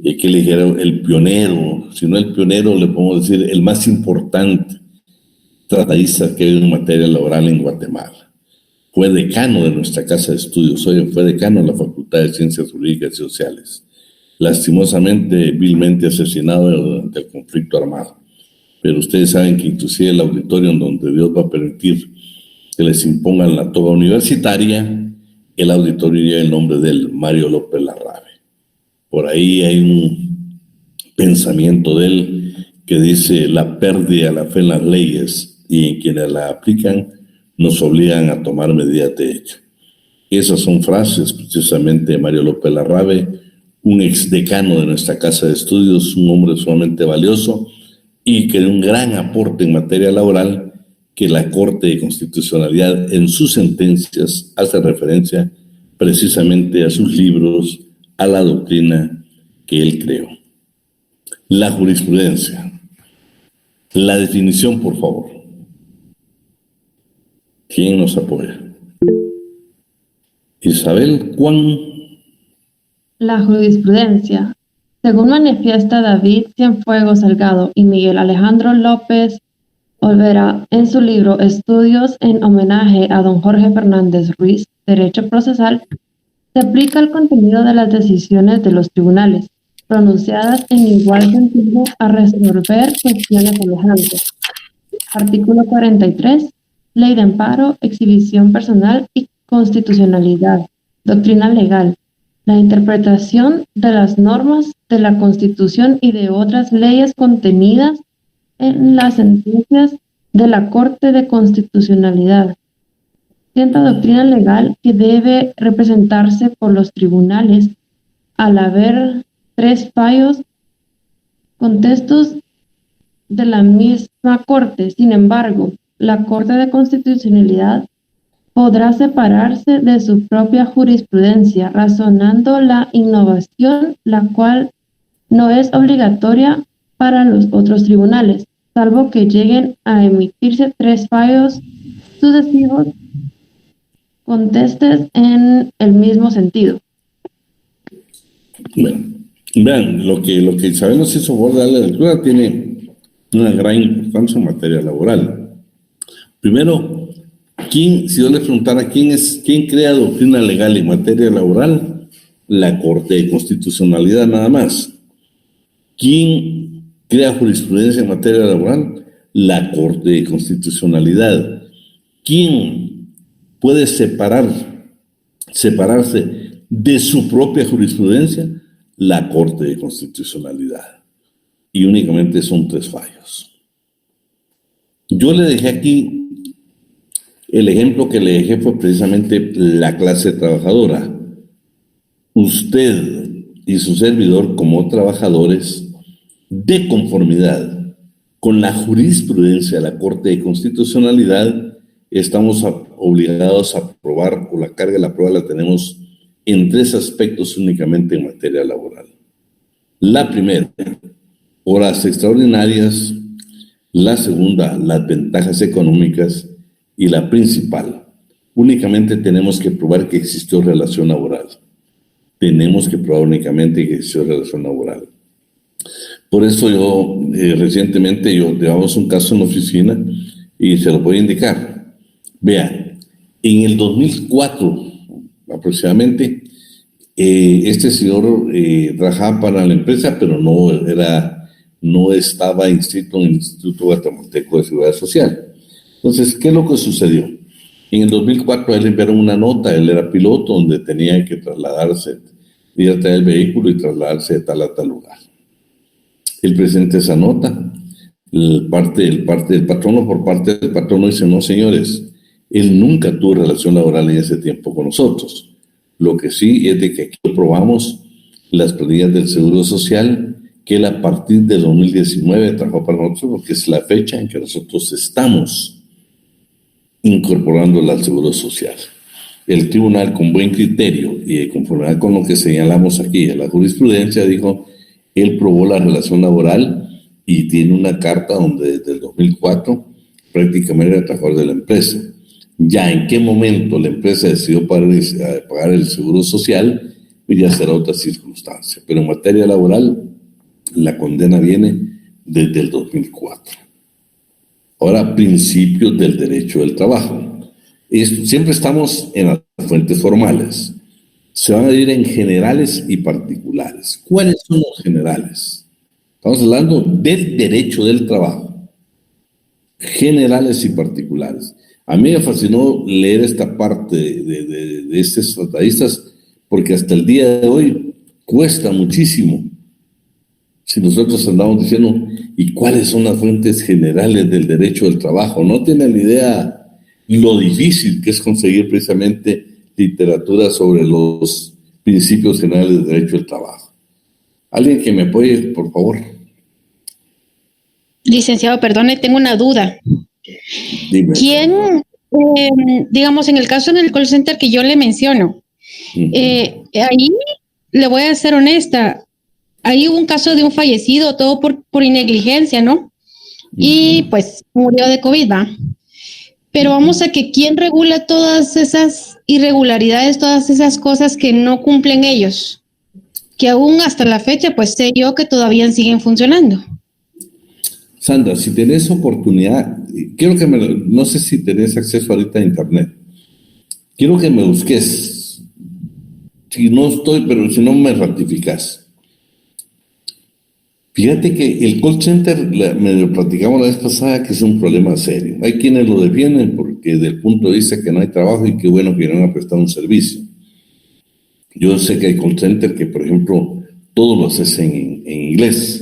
que le dijeron el pionero, si no el pionero, le podemos decir el más importante tratadista que hay en materia laboral en Guatemala. Fue decano de nuestra casa de estudios, fue decano de la Facultad de Ciencias Jurídicas y Sociales. Lastimosamente, vilmente asesinado durante el conflicto armado. Pero ustedes saben que inclusive el auditorio en donde Dios va a permitir que les impongan la toga universitaria, el auditorio lleva el nombre de él, Mario López Larrabe. Por ahí hay un pensamiento de él que dice: la pérdida de la fe en las leyes y en quienes la aplican nos obligan a tomar medidas de hecho. Esas son frases precisamente de Mario López Larrabe, un exdecano de nuestra casa de estudios, un hombre sumamente valioso y que de un gran aporte en materia laboral, que la Corte de Constitucionalidad en sus sentencias hace referencia precisamente a sus libros, a la doctrina que él creó. La jurisprudencia. La definición, por favor. ¿Quién nos apoya? Isabel, ¿cuán? La jurisprudencia. Según manifiesta David Cienfuegos Salgado y Miguel Alejandro López Olvera en su libro Estudios en homenaje a don Jorge Fernández Ruiz, Derecho Procesal, se aplica el contenido de las decisiones de los tribunales, pronunciadas en igual sentido a resolver cuestiones semejantes. Artículo 43. Ley de amparo, exhibición personal y constitucionalidad. Doctrina legal. La interpretación de las normas de la Constitución y de otras leyes contenidas en las sentencias de la Corte de Constitucionalidad. Cierta doctrina legal que debe representarse por los tribunales al haber 3 fallos contextos de la misma Corte. Sin embargo, la Corte de Constitucionalidad podrá separarse de su propia jurisprudencia, razonando la innovación, la cual no es obligatoria para los otros tribunales, salvo que lleguen a emitirse 3 fallos sucesivos contestes en el mismo sentido. Bueno, vean, lo que Isabel nos hizo favor de darle lectura tiene una gran importancia en materia laboral. Primero, si yo les preguntara quién crea doctrina legal en materia laboral, la Corte de Constitucionalidad nada más. ¿Quién crea jurisprudencia en materia laboral? La Corte de Constitucionalidad. ¿Quién puede separarse de su propia jurisprudencia? La Corte de Constitucionalidad. Y únicamente son 3 fallos. Yo le dejé aquí, el ejemplo que le dejé fue precisamente la clase trabajadora. Usted y su servidor, como trabajadores, de conformidad con la jurisprudencia de la Corte de Constitucionalidad, estamos obligados a aprobar, o la carga de la prueba la tenemos en 3 aspectos únicamente en materia laboral. La primera, horas extraordinarias. La segunda, las ventajas económicas. Y la principal, únicamente tenemos que probar que existió relación laboral. Tenemos que probar únicamente que existió relación laboral. Por eso recientemente llevamos un caso en la oficina y se lo voy a indicar. Vean, en el 2004 aproximadamente, este señor trabajaba para la empresa, pero no estaba inscrito en el Instituto Guatemalteco de Seguridad Social. Entonces, ¿qué es lo que sucedió? En el 2004 a él le enviaron una nota, él era piloto, donde tenía que trasladarse, ir a traer el vehículo y trasladarse de tal a tal lugar. Él presenta esa nota, por parte del patrono dice: no, señores, él nunca tuvo relación laboral en ese tiempo con nosotros. Lo que sí es de que aquí probamos las planillas del Seguro Social, que él a partir del 2019 trabajó para nosotros, porque es la fecha en que nosotros estamos incorporándola al Seguro Social. El tribunal, con buen criterio y de conformidad con lo que señalamos aquí en la jurisprudencia, dijo: él probó la relación laboral y tiene una carta donde desde el 2004 prácticamente era trabajador de la empresa. Ya en qué momento la empresa decidió pagar el Seguro Social, pues ya será otra circunstancia. Pero en materia laboral, la condena viene desde el 2004. Ahora, principios del derecho del trabajo. Siempre estamos en las fuentes formales. Se van a dividir en generales y particulares. ¿Cuáles son los generales? Estamos hablando del derecho del trabajo. Generales y particulares. A mí me fascinó leer esta parte de estos tratadistas, porque hasta el día de hoy cuesta muchísimo. Si nosotros andamos diciendo, ¿y cuáles son las fuentes generales del derecho del trabajo? No tienen la idea lo difícil que es conseguir precisamente literatura sobre los principios generales del derecho del trabajo. ¿Alguien que me apoye, por favor? Licenciado, perdone, tengo una duda. Dime. ¿Quién, digamos, en el caso en el call center que yo le menciono, ahí le voy a ser honesta, ahí hubo un caso de un fallecido, todo por negligencia, ¿no? Y pues murió de COVID, ¿va? Pero vamos a que ¿quién regula todas esas irregularidades, todas esas cosas que no cumplen ellos? Que aún hasta la fecha, pues sé yo que todavía siguen funcionando. Sandra, si tenés oportunidad, quiero que no sé si tenés acceso ahorita a internet. Quiero que me busques. Si no estoy, pero si no me ratificas. Fíjate que el call center, me lo platicamos la vez pasada, que es un problema serio. Hay quienes lo defienden porque desde el punto de vista que no hay trabajo y qué bueno que vienen a prestar un servicio. Yo sé que hay call center que, por ejemplo, todos los hacen en inglés.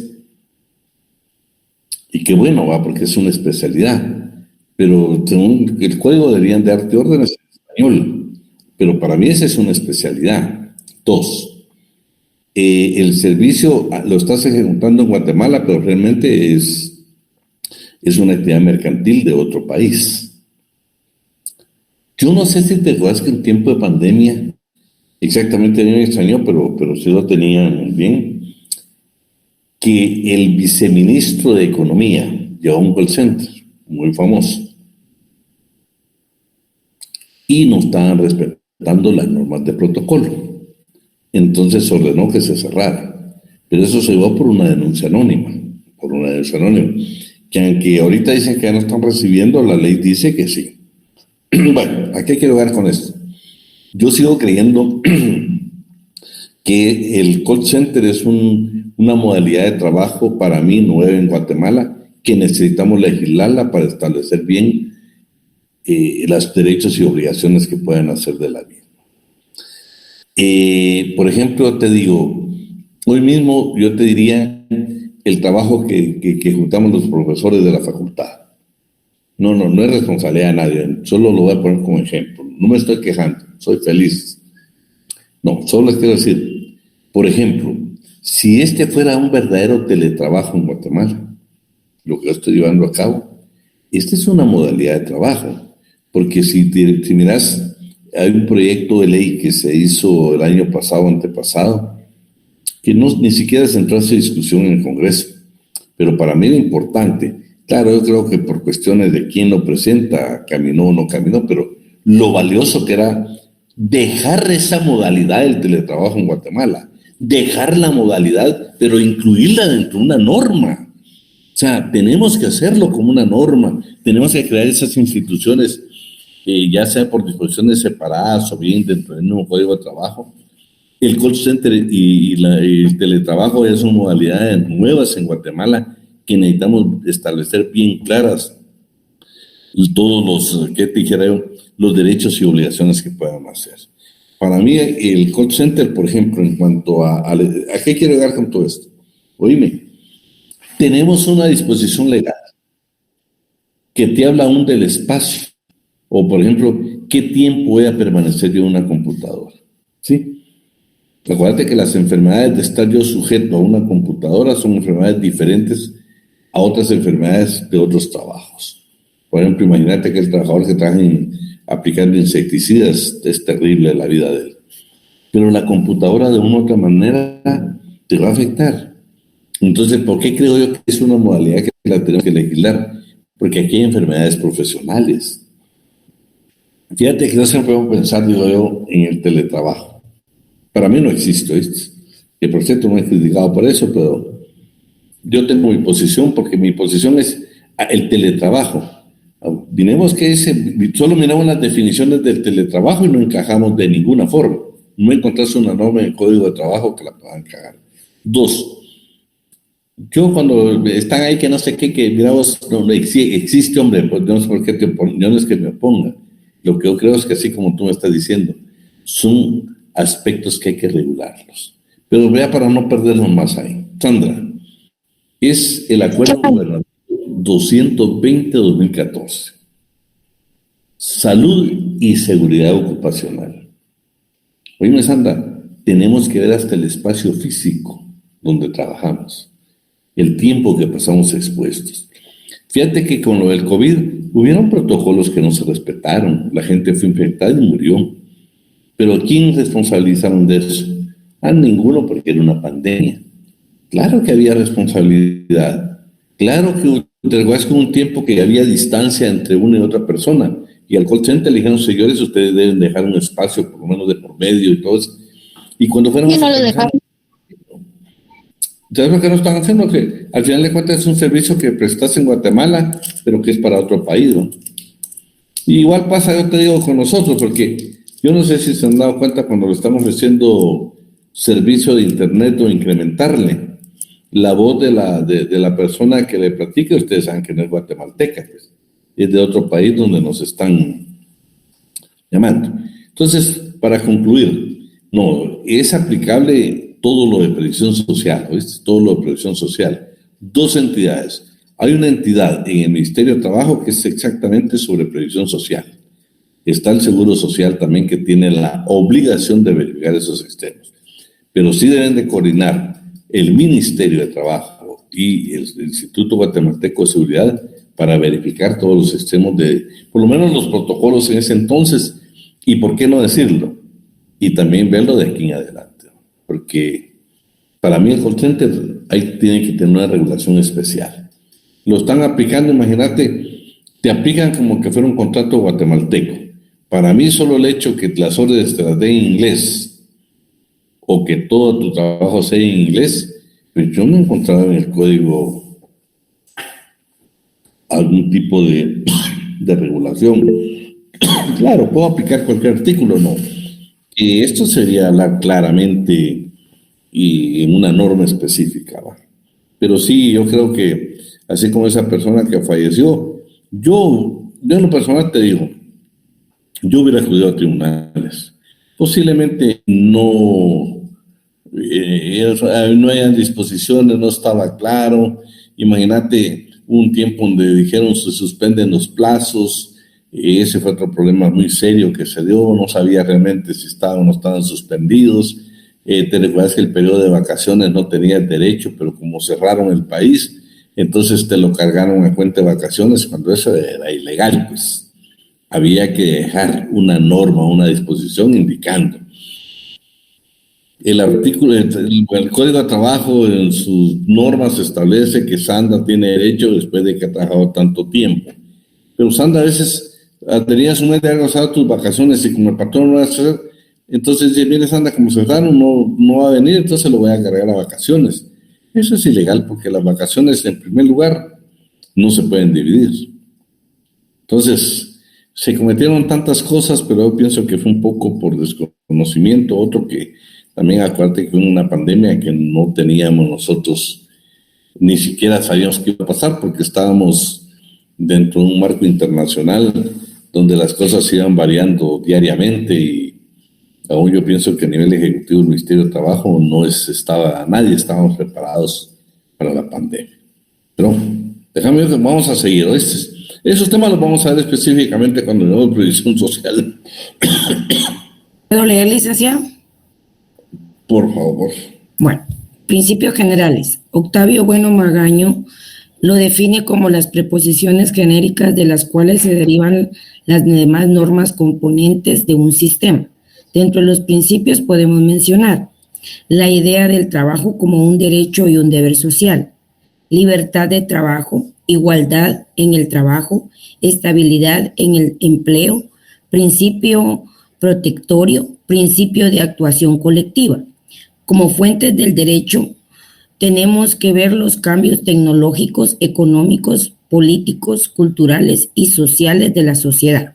Y qué bueno, va, porque es una especialidad. Pero según el código deberían de darte órdenes en español. Pero para mí esa es una especialidad. 2. El servicio lo estás ejecutando en Guatemala, pero realmente es una actividad mercantil de otro país. Yo no sé si te acuerdas que en tiempo de pandemia, exactamente me extrañó, pero sí lo tenían bien, que el viceministro de Economía llevó un call center muy famoso y no estaban respetando las normas de protocolo. Entonces ordenó que se cerrara. Pero eso se llevó por una denuncia anónima. Que aunque ahorita dicen que ya no están recibiendo, la ley dice que sí. Bueno, ¿a qué quiero llegar con esto? Yo sigo creyendo que el call center es una modalidad de trabajo para mí nueva en Guatemala, que necesitamos legislarla para establecer bien los derechos y obligaciones que puedan hacer de la vida. Por ejemplo, te digo, hoy mismo yo te diría el trabajo que juntamos los profesores de la facultad. No es responsabilidad de nadie, solo lo voy a poner como ejemplo. No me estoy quejando, soy feliz. No, solo les quiero decir, por ejemplo, si este fuera un verdadero teletrabajo en Guatemala, lo que yo estoy llevando a cabo, esta es una modalidad de trabajo, porque si miras, hay un proyecto de ley que se hizo el año pasado, antepasado, que ni siquiera se entró a esa discusión en el Congreso, pero para mí era importante. Claro, yo creo que por cuestiones de quién lo presenta, caminó o no caminó, pero lo valioso que era dejar esa modalidad del teletrabajo en Guatemala, dejar la modalidad, pero incluirla dentro de una norma. O sea, tenemos que hacerlo como una norma, tenemos que crear esas instituciones, ya sea por disposiciones separadas o bien dentro del mismo código de trabajo. El call center y el teletrabajo ya son modalidades nuevas en Guatemala que necesitamos establecer bien claras todos los derechos y obligaciones que puedan hacer. Para mí, el call center, por ejemplo, en cuanto ¿a qué quiero llegar con todo esto? Oíme, tenemos una disposición legal que te habla aún del espacio, o por ejemplo, ¿qué tiempo voy a permanecer yo en una computadora? ¿Sí? Acuérdate que las enfermedades de estar yo sujeto a una computadora son enfermedades diferentes a otras enfermedades de otros trabajos. Por ejemplo, imagínate que el trabajador que trabaja aplicando insecticidas es terrible la vida de él. Pero la computadora de una u otra manera te va a afectar. Entonces, ¿por qué creo yo que es una modalidad que la tenemos que legislar? Porque aquí hay enfermedades profesionales. Fíjate que yo siempre voy a pensar, digo yo, en el teletrabajo. Para mí no existe, ¿viste? Que por cierto no he criticado por eso, pero yo tengo mi posición, porque mi posición es, El teletrabajo. Miremos que solo miramos las definiciones del teletrabajo y no encajamos de ninguna forma. No encontraste una norma en el Código de Trabajo que la puedan cagar. 2. Yo cuando están ahí que no sé qué, que mira vos, no existe, hombre, pues no sé por qué yo no es que me oponga. Lo que yo creo es que así como tú me estás diciendo, son aspectos que hay que regularlos. Pero vea para no perdernos más ahí. Sandra, es el Acuerdo Gubernativo 220-2014. Salud y seguridad ocupacional. Oíme, Sandra, tenemos que ver hasta el espacio físico donde trabajamos, el tiempo que pasamos expuestos. Fíjate que con lo del COVID hubieron protocolos que no se respetaron, la gente fue infectada y murió. Pero ¿quién responsabilizaron de eso? A ninguno, porque era una pandemia. Claro que había responsabilidad. Claro que te recuerdas que hubo un tiempo que había distancia entre una y otra persona. Y al call center le dijeron, señores, ustedes deben dejar un espacio por lo menos de por medio y todo eso. Y cuando fueron... Y no lo dejaron. ¿Sabes lo que no están haciendo? Que al final de cuentas es un servicio que prestas en Guatemala, pero que es para otro país, ¿no? Y igual pasa, yo te digo, con nosotros, porque yo no sé si se han dado cuenta cuando le estamos ofreciendo servicio de internet o incrementarle la voz de la persona que le platique. Ustedes saben que no es guatemalteca, pues, es de otro país donde nos están llamando. Entonces, para concluir, no, es aplicable todo lo de previsión social, ¿oíste? Todo lo de previsión social. 2 entidades. Hay una entidad en el Ministerio de Trabajo que es exactamente sobre previsión social. Está el Seguro Social también, que tiene la obligación de verificar esos extremos. Pero sí deben de coordinar el Ministerio de Trabajo y el Instituto Guatemalteco de Seguridad para verificar todos los extremos de, por lo menos los protocolos en ese entonces, y por qué no decirlo, y también verlo de aquí en adelante. Porque para mí el call center ahí tiene que tener una regulación especial. Lo están aplicando, imagínate, te aplican como que fuera un contrato guatemalteco. Para mí solo el hecho que las órdenes te las den en inglés o que todo tu trabajo sea en inglés, pues yo no he encontrado en el código algún tipo de regulación. Claro, puedo aplicar cualquier artículo, no. Y esto sería hablar claramente y en una norma específica, ¿va? Pero sí, yo creo que así como esa persona que falleció, yo en lo personal te digo, yo hubiera acudido a tribunales. Posiblemente no hayan disposiciones, no estaba claro. Imagínate un tiempo donde dijeron se suspenden los plazos. Ese fue otro problema muy serio que se dio. No sabía realmente si estaban o no estaban suspendidos. Te recuerdas que el periodo de vacaciones no tenía derecho, pero como cerraron el país, entonces te lo cargaron a cuenta de vacaciones cuando eso era ilegal, pues. Había que dejar una norma, una disposición indicando. El artículo, el Código de Trabajo en sus normas establece que Sandra tiene derecho después de que ha trabajado tanto tiempo. Pero Sandra a veces tenías un mes de haber gozado tus vacaciones y como el patrón no va a hacer, entonces viene Sandra como cerraron, no va a venir, entonces lo voy a cargar a vacaciones. Eso es ilegal porque las vacaciones en primer lugar no se pueden dividir. Entonces, se cometieron tantas cosas, pero yo pienso que fue un poco por desconocimiento. Otro que también acuérdate que hubo una pandemia que no teníamos nosotros, ni siquiera sabíamos qué iba a pasar porque estábamos dentro de un marco internacional donde las cosas iban variando diariamente y aún yo pienso que a nivel ejecutivo del Ministerio de Trabajo nadie estábamos preparados para la pandemia. Pero déjame ver, vamos a seguir. Esos temas los vamos a ver específicamente cuando veamos previsión social. ¿Puedo leer, licenciado? Por favor. Bueno, principios generales. Octavio Bueno Magaño lo define como las preposiciones genéricas de las cuales se derivan las demás normas componentes de un sistema. Dentro de los principios podemos mencionar la idea del trabajo como un derecho y un deber social, libertad de trabajo, igualdad en el trabajo, estabilidad en el empleo, principio protectorio, principio de actuación colectiva. Como fuentes del derecho, tenemos que ver los cambios tecnológicos, económicos, políticos, culturales y sociales de la sociedad.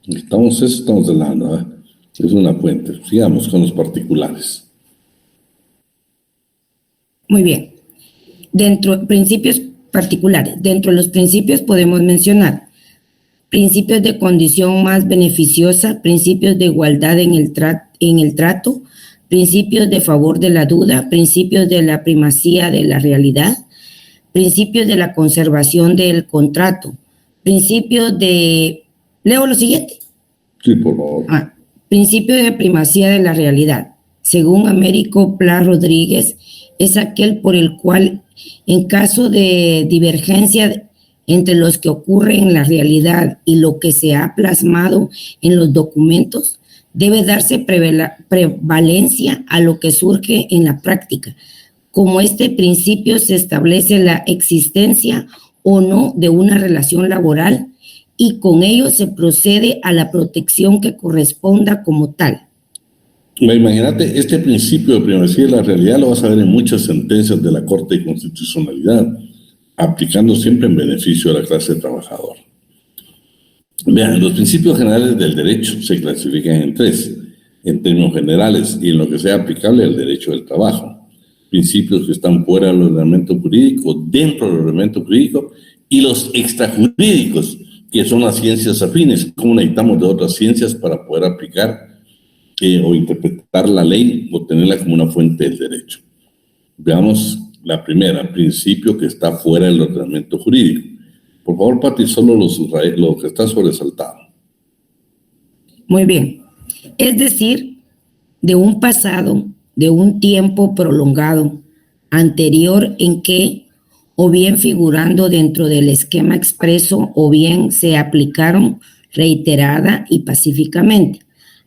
Estamos hablando, ¿eh? Es una puente. Sigamos con los particulares. Muy bien. Principios particulares. Dentro de los principios podemos mencionar principios de condición más beneficiosa, principios de igualdad en el trato, principios de favor de la duda, principios de la primacía de la realidad, principios de la conservación del contrato, principios de... ¿Leo lo siguiente? Sí, por favor. Principio de primacía de la realidad. Según Américo Pla Rodríguez, es aquel por el cual, en caso de divergencia entre los que ocurre en la realidad y lo que se ha plasmado en los documentos, debe darse prevalencia a lo que surge en la práctica. Como este principio se establece la existencia o no de una relación laboral y con ello se procede a la protección que corresponda como tal. Imagínate, este principio de primacía de la realidad lo vas a ver en muchas sentencias de la Corte de Constitucionalidad, aplicando siempre en beneficio de la clase trabajadora. Vean, los principios generales del derecho se clasifican en tres, en términos generales y en lo que sea aplicable al derecho del trabajo. Principios que están fuera del ordenamiento jurídico, dentro del ordenamiento jurídico, y los extrajurídicos, que son las ciencias afines, como necesitamos de otras ciencias para poder aplicar o interpretar la ley o tenerla como una fuente del derecho. Veamos la primera, principio que está fuera del ordenamiento jurídico. Por favor, Pati, solo lo que está sobresaltado. Muy bien. Es decir, de un pasado, de un tiempo prolongado, anterior en que, o bien figurando dentro del esquema expreso, o bien se aplicaron reiterada y pacíficamente.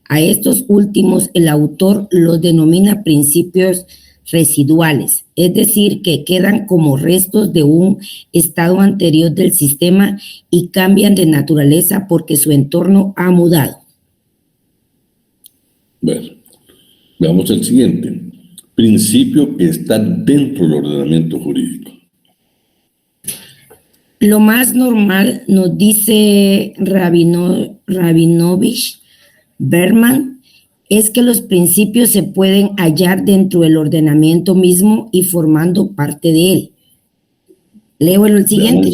A estos últimos el autor los denomina principios residuales, es decir, que quedan como restos de un estado anterior del sistema y cambian de naturaleza porque su entorno ha mudado. Bueno, veamos el siguiente. Principio que está dentro del ordenamiento jurídico. Lo más normal, nos dice Rabinovich Berman, es que los principios se pueden hallar dentro del ordenamiento mismo y formando parte de él. Leo el siguiente.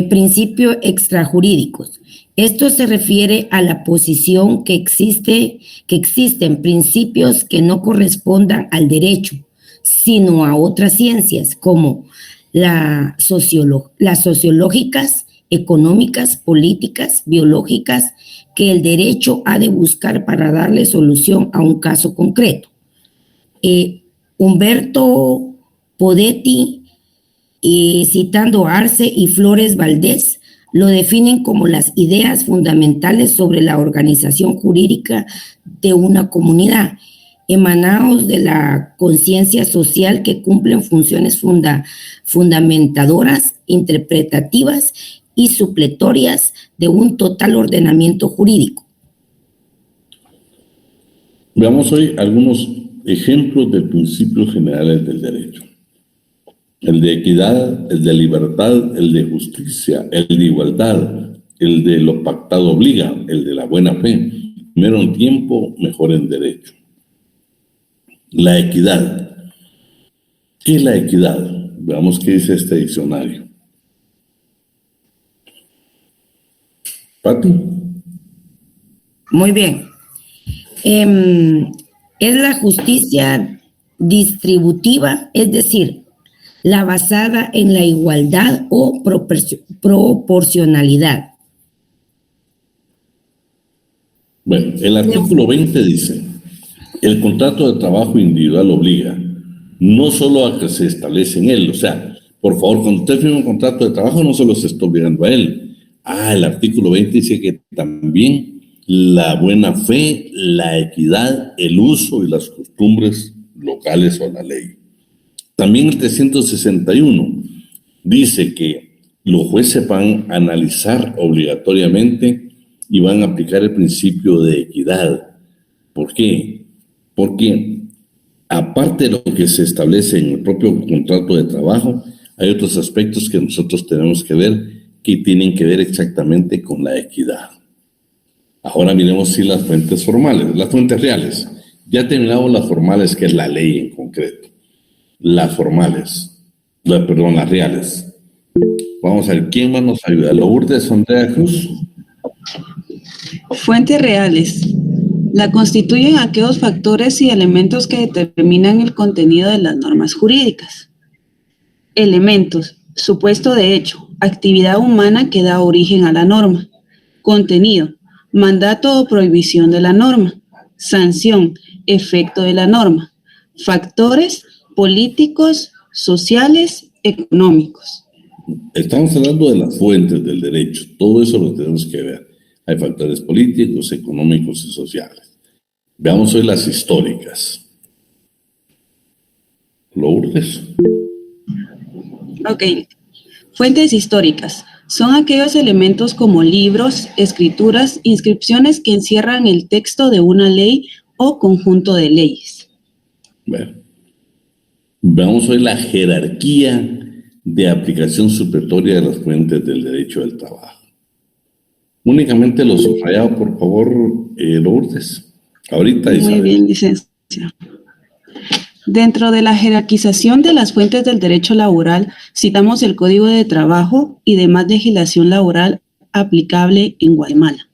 Principios extrajurídicos. Esto se refiere a la posición que existen principios que no correspondan al derecho, sino a otras ciencias como las sociológicas, económicas, políticas, biológicas, que el derecho ha de buscar para darle solución a un caso concreto. Humberto Podetti, citando a Arce y Flores Valdés, lo definen como las ideas fundamentales sobre la organización jurídica de una comunidad, emanados de la conciencia social que cumplen funciones fundamentadoras, interpretativas y supletorias de un total ordenamiento jurídico. Veamos hoy algunos ejemplos de principios generales del derecho. El de equidad, el de libertad, el de justicia, el de igualdad, el de lo pactado obliga, el de la buena fe. Primero en tiempo, mejor en derecho. La equidad. ¿Qué es la equidad? Veamos qué dice este diccionario. Pati. Muy bien. Es la justicia distributiva, es decir, la basada en la igualdad o proporcionalidad. Bueno, el artículo 20 dice, el contrato de trabajo individual obliga no solo a que se establece en él, o sea, por favor, cuando usted firma un contrato de trabajo no solo se está obligando a él. El artículo 20 dice que también la buena fe, la equidad, el uso y las costumbres locales o la ley. También el 361 dice que los jueces van a analizar obligatoriamente y van a aplicar el principio de equidad. ¿Por qué? Porque aparte de lo que se establece en el propio contrato de trabajo, Hay otros aspectos que nosotros tenemos que ver que tienen que ver exactamente con la equidad. Ahora miremos si las fuentes formales, las fuentes reales. Ya terminamos las formales, que es la ley en concreto. Las reales. Vamos a ver, ¿quién más nos ayuda? Lourdes, Andrea Cruz. Fuentes reales. La constituyen aquellos factores y elementos que determinan el contenido de las normas jurídicas. Elementos. Supuesto de hecho. Actividad humana que da origen a la norma. Contenido. Mandato o prohibición de la norma. Sanción. Efecto de la norma. Factores políticos, sociales, económicos. Estamos hablando de las fuentes del derecho. Todo eso lo tenemos que ver. Hay factores políticos, económicos y sociales. Veamos hoy las históricas. Lourdes. Ok. Fuentes históricas. Son aquellos elementos como libros, escrituras, inscripciones que encierran el texto de una ley o conjunto de leyes. Bueno. Veamos hoy la jerarquía de aplicación supletoria de las fuentes del derecho del trabajo. Únicamente lo subrayado, por favor, Lourdes. Ahorita, Isabel. Muy bien, licenciado. Dentro de la jerarquización de las fuentes del derecho laboral, citamos el Código de Trabajo y demás legislación laboral aplicable en Guatemala.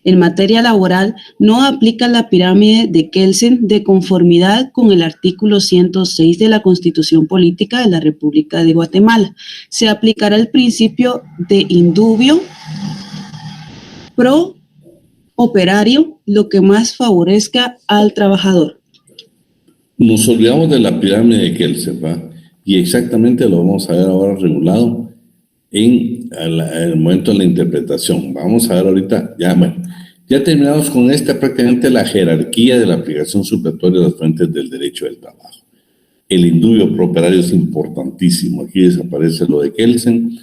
En materia laboral, no aplica la pirámide de Kelsen de conformidad con el artículo 106 de la Constitución Política de la República de Guatemala. Se aplicará el principio de indubio pro operario, lo que más favorezca al trabajador. Nos olvidamos de la pirámide de Kelsen, ¿va? Y exactamente lo vamos a ver ahora regulado en el momento de la interpretación. Vamos a ver ahorita, ya terminamos con prácticamente la jerarquía de la aplicación supletoria de las fuentes del derecho del trabajo. El indubio pro operario es importantísimo. Aquí desaparece lo de Kelsen.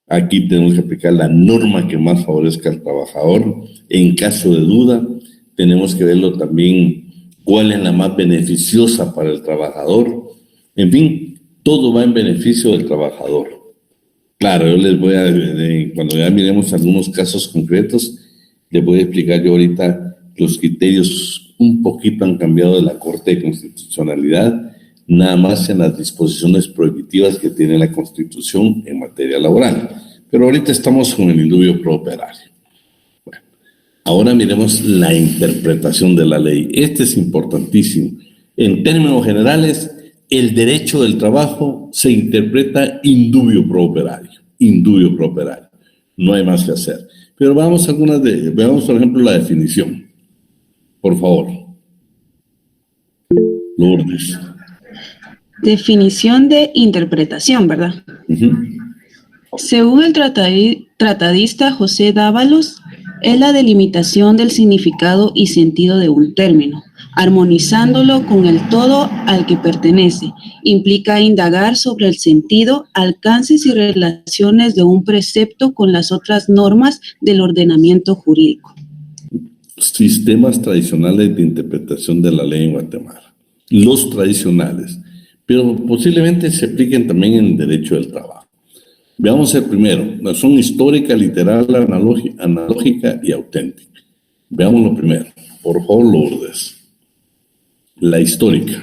Aquí tenemos que aplicar la norma que más favorezca al trabajador. En caso de duda, tenemos que verlo también cuál es la más beneficiosa para el trabajador. En fin, todo va en beneficio del trabajador. Claro, yo les voy a, cuando ya miremos algunos casos concretos, les voy a explicar yo ahorita los criterios un poquito han cambiado de la Corte de Constitucionalidad, nada más en las disposiciones prohibitivas que tiene la Constitución en materia laboral. Pero ahorita estamos con el indubio pro operario. Bueno, ahora miremos la interpretación de la ley. Este es importantísimo. En términos generales, el derecho del trabajo se interpreta indubio pro operario. Indubio pro operario. No hay más que hacer. Pero veamos veamos por ejemplo la definición. Por favor. Lourdes. Definición de interpretación, ¿verdad? Según el tratadista José Dávalos, es la delimitación del significado y sentido de un término, armonizándolo con el todo al que pertenece. Implica indagar sobre el sentido, alcances y relaciones de un precepto con las otras normas del ordenamiento jurídico. Sistemas tradicionales de interpretación de la ley en Guatemala. Los tradicionales, pero posiblemente se apliquen también en el derecho del trabajo. Veamos el primero. Son histórica, literal, analógica y auténtica. Veamos lo primero. Por favor, Lourdes. La histórica.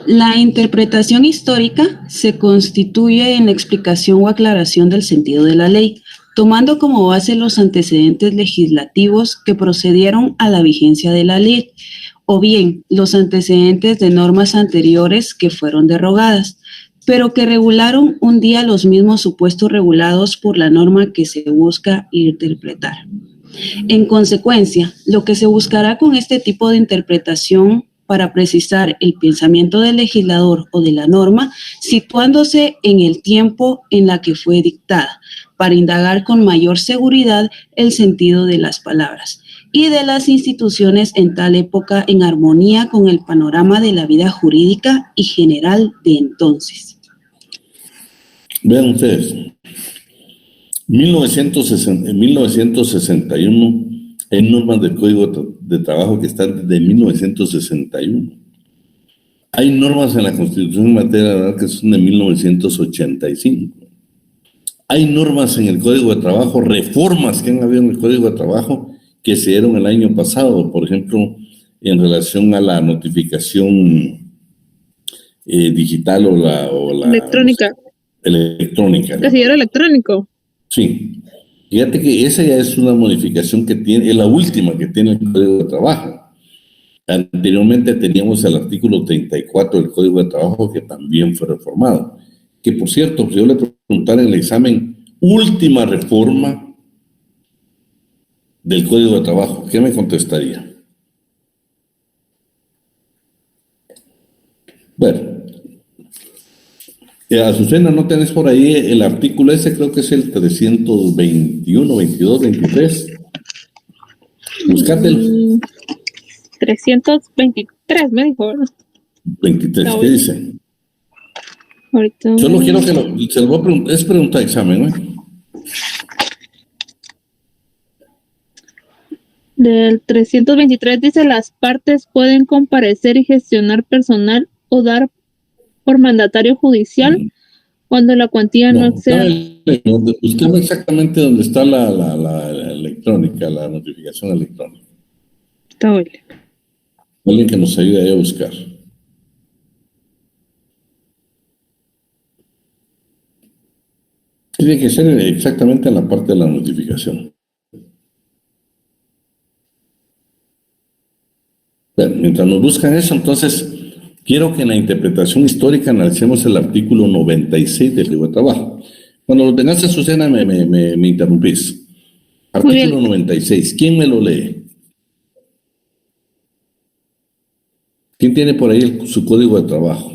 La interpretación histórica se constituye en la explicación o aclaración del sentido de la ley, tomando como base los antecedentes legislativos que procedieron a la vigencia de la ley, o bien los antecedentes de normas anteriores que fueron derogadas, pero que regularon un día los mismos supuestos regulados por la norma que se busca interpretar. En consecuencia, lo que se buscará con este tipo de interpretación para precisar el pensamiento del legislador o de la norma, situándose en el tiempo en la que fue dictada, para indagar con mayor seguridad el sentido de las palabras y de las instituciones en tal época en armonía con el panorama de la vida jurídica y general de entonces. Vean ustedes, en 1961 hay normas del Código de Trabajo que están desde 1961. Hay normas en la Constitución en materia laboral que son de 1985. Hay normas en el Código de Trabajo, reformas que han habido en el Código de Trabajo que se dieron el año pasado, por ejemplo, en relación a la notificación digital o la Electrónica. Electrónica. Casillero electrónico. Sí. Fíjate que esa ya es una modificación que tiene, es la última que tiene el Código de Trabajo. Anteriormente teníamos el artículo 34 del Código de Trabajo que también fue reformado. Que por cierto, si yo le preguntara en el examen, última reforma del Código de Trabajo, ¿qué me contestaría? Bueno, Azucena, ¿no tenés por ahí el artículo ese? Creo que es el 321, 22, 23. Buscátelo. 323, me dijo, ¿verdad? 23, ¿qué dice? Ahorita. Solo quiero que se lo voy a preguntar, es pregunta de examen, ¿eh? Del 323 dice: las partes pueden comparecer y gestionar personal o dar por mandatario judicial cuando la cuantía no exceda. Buscame exactamente dónde está la electrónica, la notificación electrónica. Está bien. Alguien que nos ayude ahí a buscar. Tiene que ser exactamente en la parte de la notificación. Bueno, mientras nos buscan eso, entonces quiero que en la interpretación histórica analicemos el artículo 96 del Código de Trabajo. Cuando lo tengas, Azucena, me interrumpís. Artículo 96, ¿quién me lo lee? ¿Quién tiene por ahí su Código de Trabajo?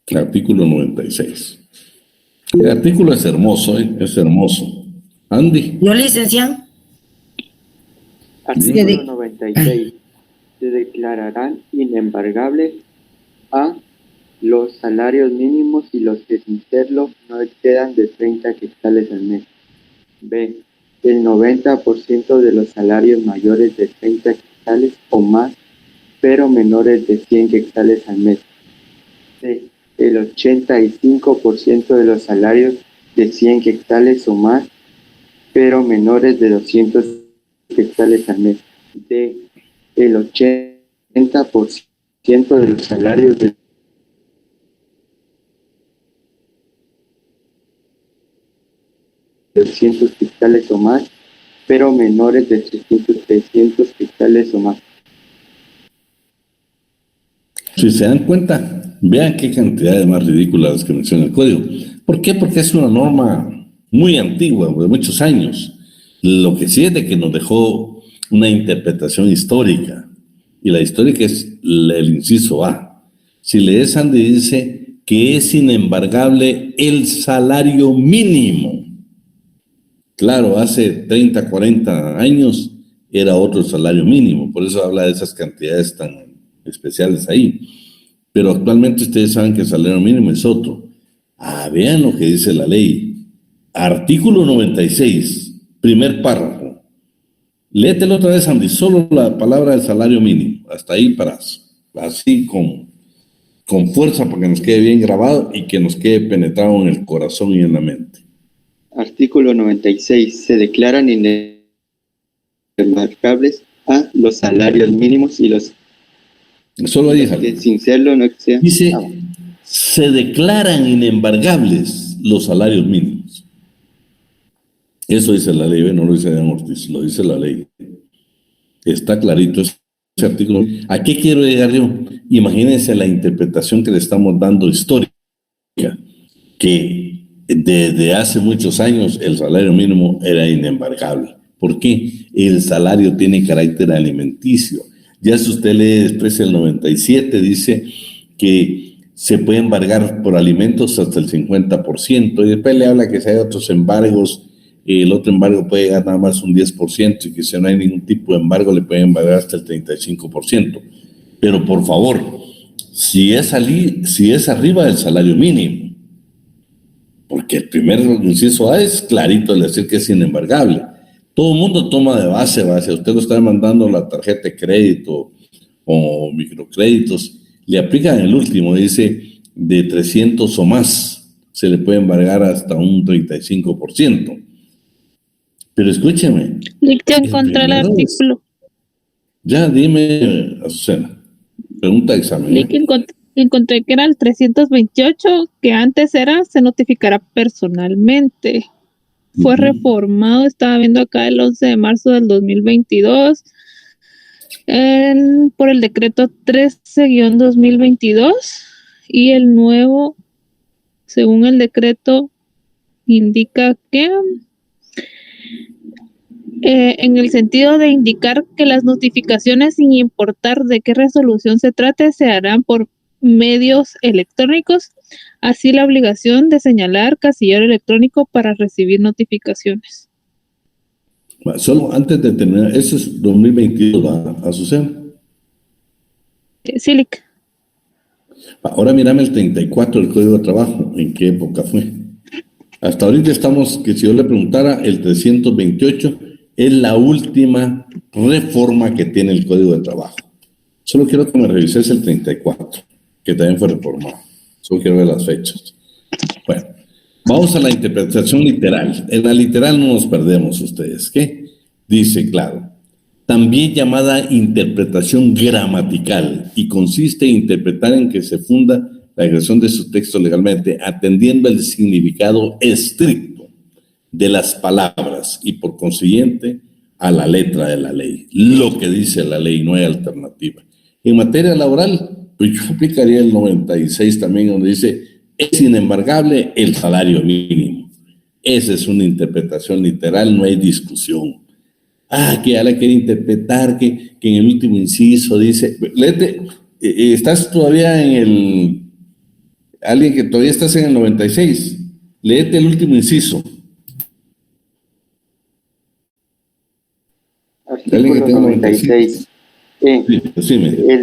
El artículo 96. El artículo es hermoso, ¿eh? Es hermoso. Andy. ¿Yo, licenciado? Artículo 96. Se declararán inembargables a los salarios mínimos y los que sin serlo no excedan de 30 quetzales al mes. B. El 90% de los salarios mayores de 30 quetzales o más, pero menores de 100 quetzales al mes. C. El 85% de los salarios de 100 quetzales o más, pero menores de 200 quetzales al mes. D. El 80% de los salarios de 200 quetzales o más, pero menores de 300 quetzales o más. Si se dan cuenta, vean qué cantidad de más ridículas que menciona el código. ¿Por qué? Porque es una norma muy antigua, de muchos años. Lo que sí es de que nos dejó una interpretación histórica. Y la histórica es el inciso A. Si lees, Andy, dice que es inembargable el salario mínimo. Claro, hace 30, 40 años era otro salario mínimo. Por eso habla de esas cantidades tan especiales ahí. Pero actualmente ustedes saben que el salario mínimo es otro. Vean lo que dice la ley. Artículo 96, primer párrafo. Léetelo otra vez, Andy, solo la palabra del salario mínimo. Hasta ahí paras. Así con fuerza para que nos quede bien grabado y que nos quede penetrado en el corazón y en la mente. Artículo 96. Se declaran inembargables a los salarios mínimos y los solo ahí, que sin serlo no excedan. Dice, se declaran inembargables los salarios mínimos. Eso dice la ley, no lo dice Dan Ortiz, lo dice la ley. Está clarito ese artículo. ¿A qué quiero llegar yo? Imagínense la interpretación que le estamos dando histórica, que desde hace muchos años el salario mínimo era inembargable. ¿Por qué? El salario tiene carácter alimenticio. Ya si usted lee después el 97, dice que se puede embargar por alimentos hasta el 50%, y después le habla que si hay otros embargos, el otro embargo puede llegar nada más un 10%, y que si no hay ningún tipo de embargo le pueden embargar hasta el 35%. Pero por favor, si es arriba del salario mínimo, porque el primer inciso A es clarito al decir que es inembargable. Todo el mundo toma de base. Usted lo está demandando la tarjeta de crédito o microcréditos. le aplican el último, dice de 300 o más, se le puede embargar hasta un 35%. Pero escúcheme. Ya encontré el artículo. Ya, dime, Azucena. Pregunta de examen. Encontré que era el 328, que antes era se notificará personalmente. Fue reformado, estaba viendo acá el 11 de marzo del 2022 por el decreto 13-2022 y el nuevo, según el decreto, indica que en el sentido de indicar que las notificaciones, sin importar de qué resolución se trate, se harán por medios electrónicos, así la obligación de señalar casillero electrónico para recibir notificaciones. Solo antes de terminar, eso es 2022, ¿va, Azucena? Silic. Ahora mírame el 34 del Código de Trabajo, ¿en qué época fue? Hasta ahorita estamos, que si yo le preguntara, el 328 es la última reforma que tiene el Código de Trabajo. Solo quiero que me revises el 34, que también fue reformado. Solo quiero ver las fechas. Bueno, vamos a la interpretación literal. En la literal no nos perdemos ustedes. ¿Qué? Dice, claro, también llamada interpretación gramatical, y consiste en interpretar en que se funda la agresión de su texto legalmente, atendiendo el significado estricto de las palabras y por consiguiente a la letra de la ley. Lo que dice la ley, no hay alternativa. En materia laboral, pues yo aplicaría el 96 también, donde dice, es inembargable el salario mínimo. Esa es una interpretación literal, no hay discusión. Que ya la quiere interpretar, que en el último inciso dice, léete, estás todavía en el, alguien que todavía estás en el 96, léete el último inciso. Artículo 96. El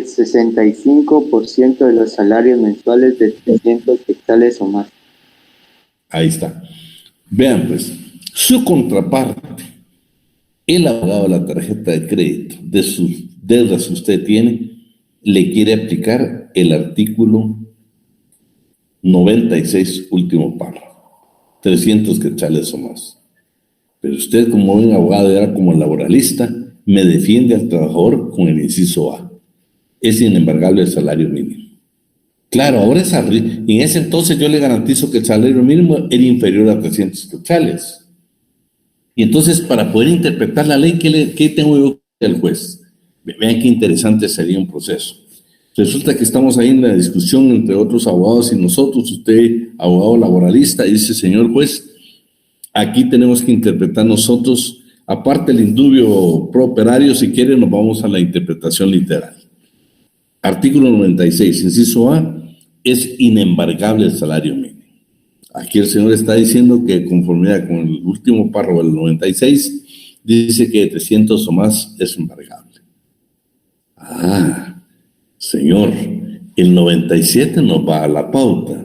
65% de los salarios mensuales de 300 quetzales o más. Ahí está. Vean pues, su contraparte, el abogado de la tarjeta de crédito de sus deudas que usted tiene, le quiere aplicar el artículo 96, último párrafo, 300 quetzales o más. Pero usted, como buen abogado y ahora como laboralista, me defiende al trabajador con el inciso A. Es inembargable el salario mínimo. Claro, ahora es en ese entonces yo le garantizo que el salario mínimo era inferior a 300 quetzales. Y entonces, para poder interpretar la ley, ¿qué tengo yo que el juez? Vean qué interesante sería un proceso. Resulta que estamos ahí en la discusión entre otros abogados y nosotros, usted, abogado laboralista, dice, señor juez, aquí tenemos que interpretar nosotros, aparte del indubio pro operario, si quiere nos vamos a la interpretación literal. Artículo 96, inciso A, es inembargable el salario mínimo. Aquí el señor está diciendo que conformidad con el último párrafo del 96, dice que de 300 o más es embargable. Señor, el 97 nos va a la pauta.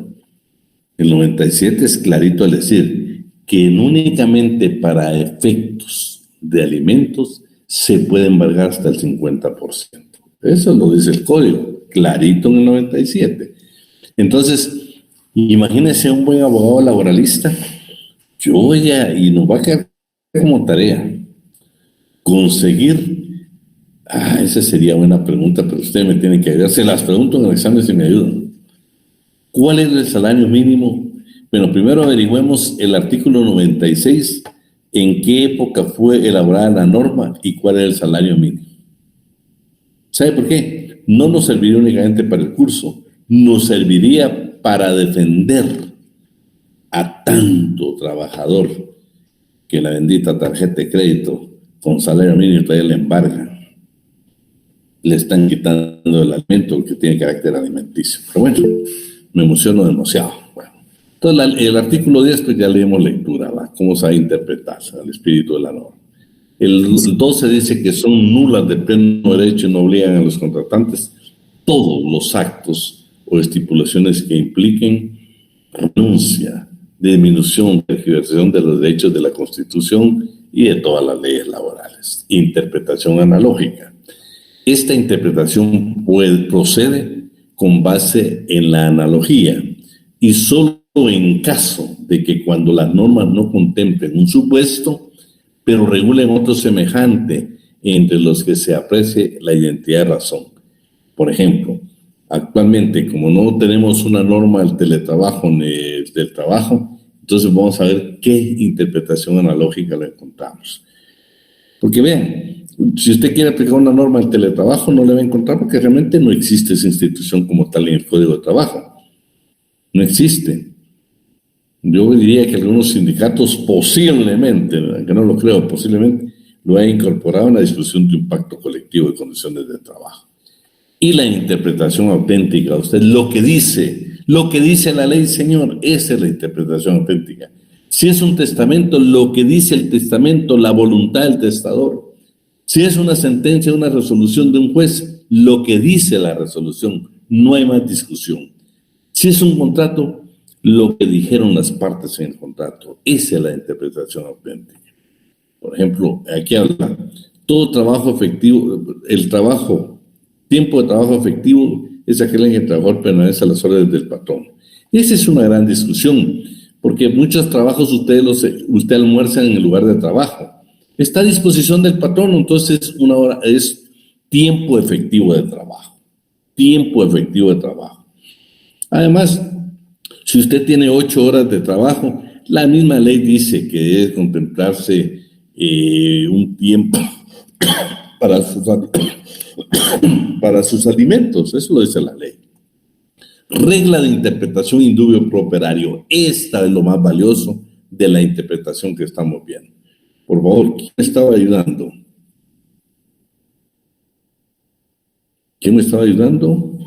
El 97 es clarito al decir que únicamente para efectos de alimentos se puede embargar hasta el 50%. Eso lo dice el código, clarito en el 97. Entonces, imagínese un buen abogado laboralista, y nos va a quedar como tarea conseguir, esa sería buena pregunta, pero ustedes me tienen que ayudar, se las pregunto en el examen si me ayudan. ¿Cuál es el salario mínimo? Bueno, primero averigüemos el artículo 96, en qué época fue elaborada la norma y cuál es el salario mínimo. ¿Sabe por qué? No nos serviría únicamente para el curso, nos serviría para defender a tanto trabajador que la bendita tarjeta de crédito con salario mínimo todavía le embarga. Le están quitando el alimento que tiene carácter alimenticio. Pero bueno, me emociono demasiado. Bueno, entonces el artículo 10 pues ya le dimos lectura, ¿va? Cómo se va a interpretar el espíritu de la norma. El 12 dice que son nulas de pleno derecho y no obligan a los contratantes todos los actos o estipulaciones que impliquen renuncia, disminución, tergiversación de los derechos de la Constitución y de todas las leyes laborales. Interpretación analógica. Esta interpretación procede con base en la analogía y solo en caso de que cuando las normas no contemplen un supuesto, pero regulen otro semejante entre los que se aprecie la identidad de razón. Por ejemplo, actualmente, como no tenemos una norma del teletrabajo ni del trabajo, entonces vamos a ver qué interpretación analógica le encontramos. Porque vean, si usted quiere aplicar una norma del teletrabajo, no le va a encontrar porque realmente no existe esa institución como tal en el Código de Trabajo. No existe. Yo diría que algunos sindicatos posiblemente, que no lo creo, posiblemente lo hayan incorporado en la discusión de un pacto colectivo de condiciones de trabajo. Y la interpretación auténtica, usted lo que dice la ley, señor, esa es la interpretación auténtica. Si es un testamento, lo que dice el testamento, la voluntad del testador. Si es una sentencia, una resolución de un juez, lo que dice la resolución, no hay más discusión. Si es un contrato, lo que dijeron las partes en el contrato, esa es la interpretación auténtica. Por ejemplo, aquí habla, todo trabajo efectivo, tiempo de trabajo efectivo es aquel en que el trabajador permanece a las órdenes del patrón. Esa es una gran discusión, porque muchos trabajos usted almuerza en el lugar de trabajo. Está a disposición del patrón, entonces una hora es tiempo efectivo de trabajo. Tiempo efectivo de trabajo. Además, si usted tiene 8 horas de trabajo, la misma ley dice que debe contemplarse un tiempo para sus alimentos. Eso lo dice la ley. Regla de interpretación indubio pro operario. Esta es lo más valioso de la interpretación que estamos viendo. Por favor, ¿quién me estaba ayudando? ¿Quién me estaba ayudando?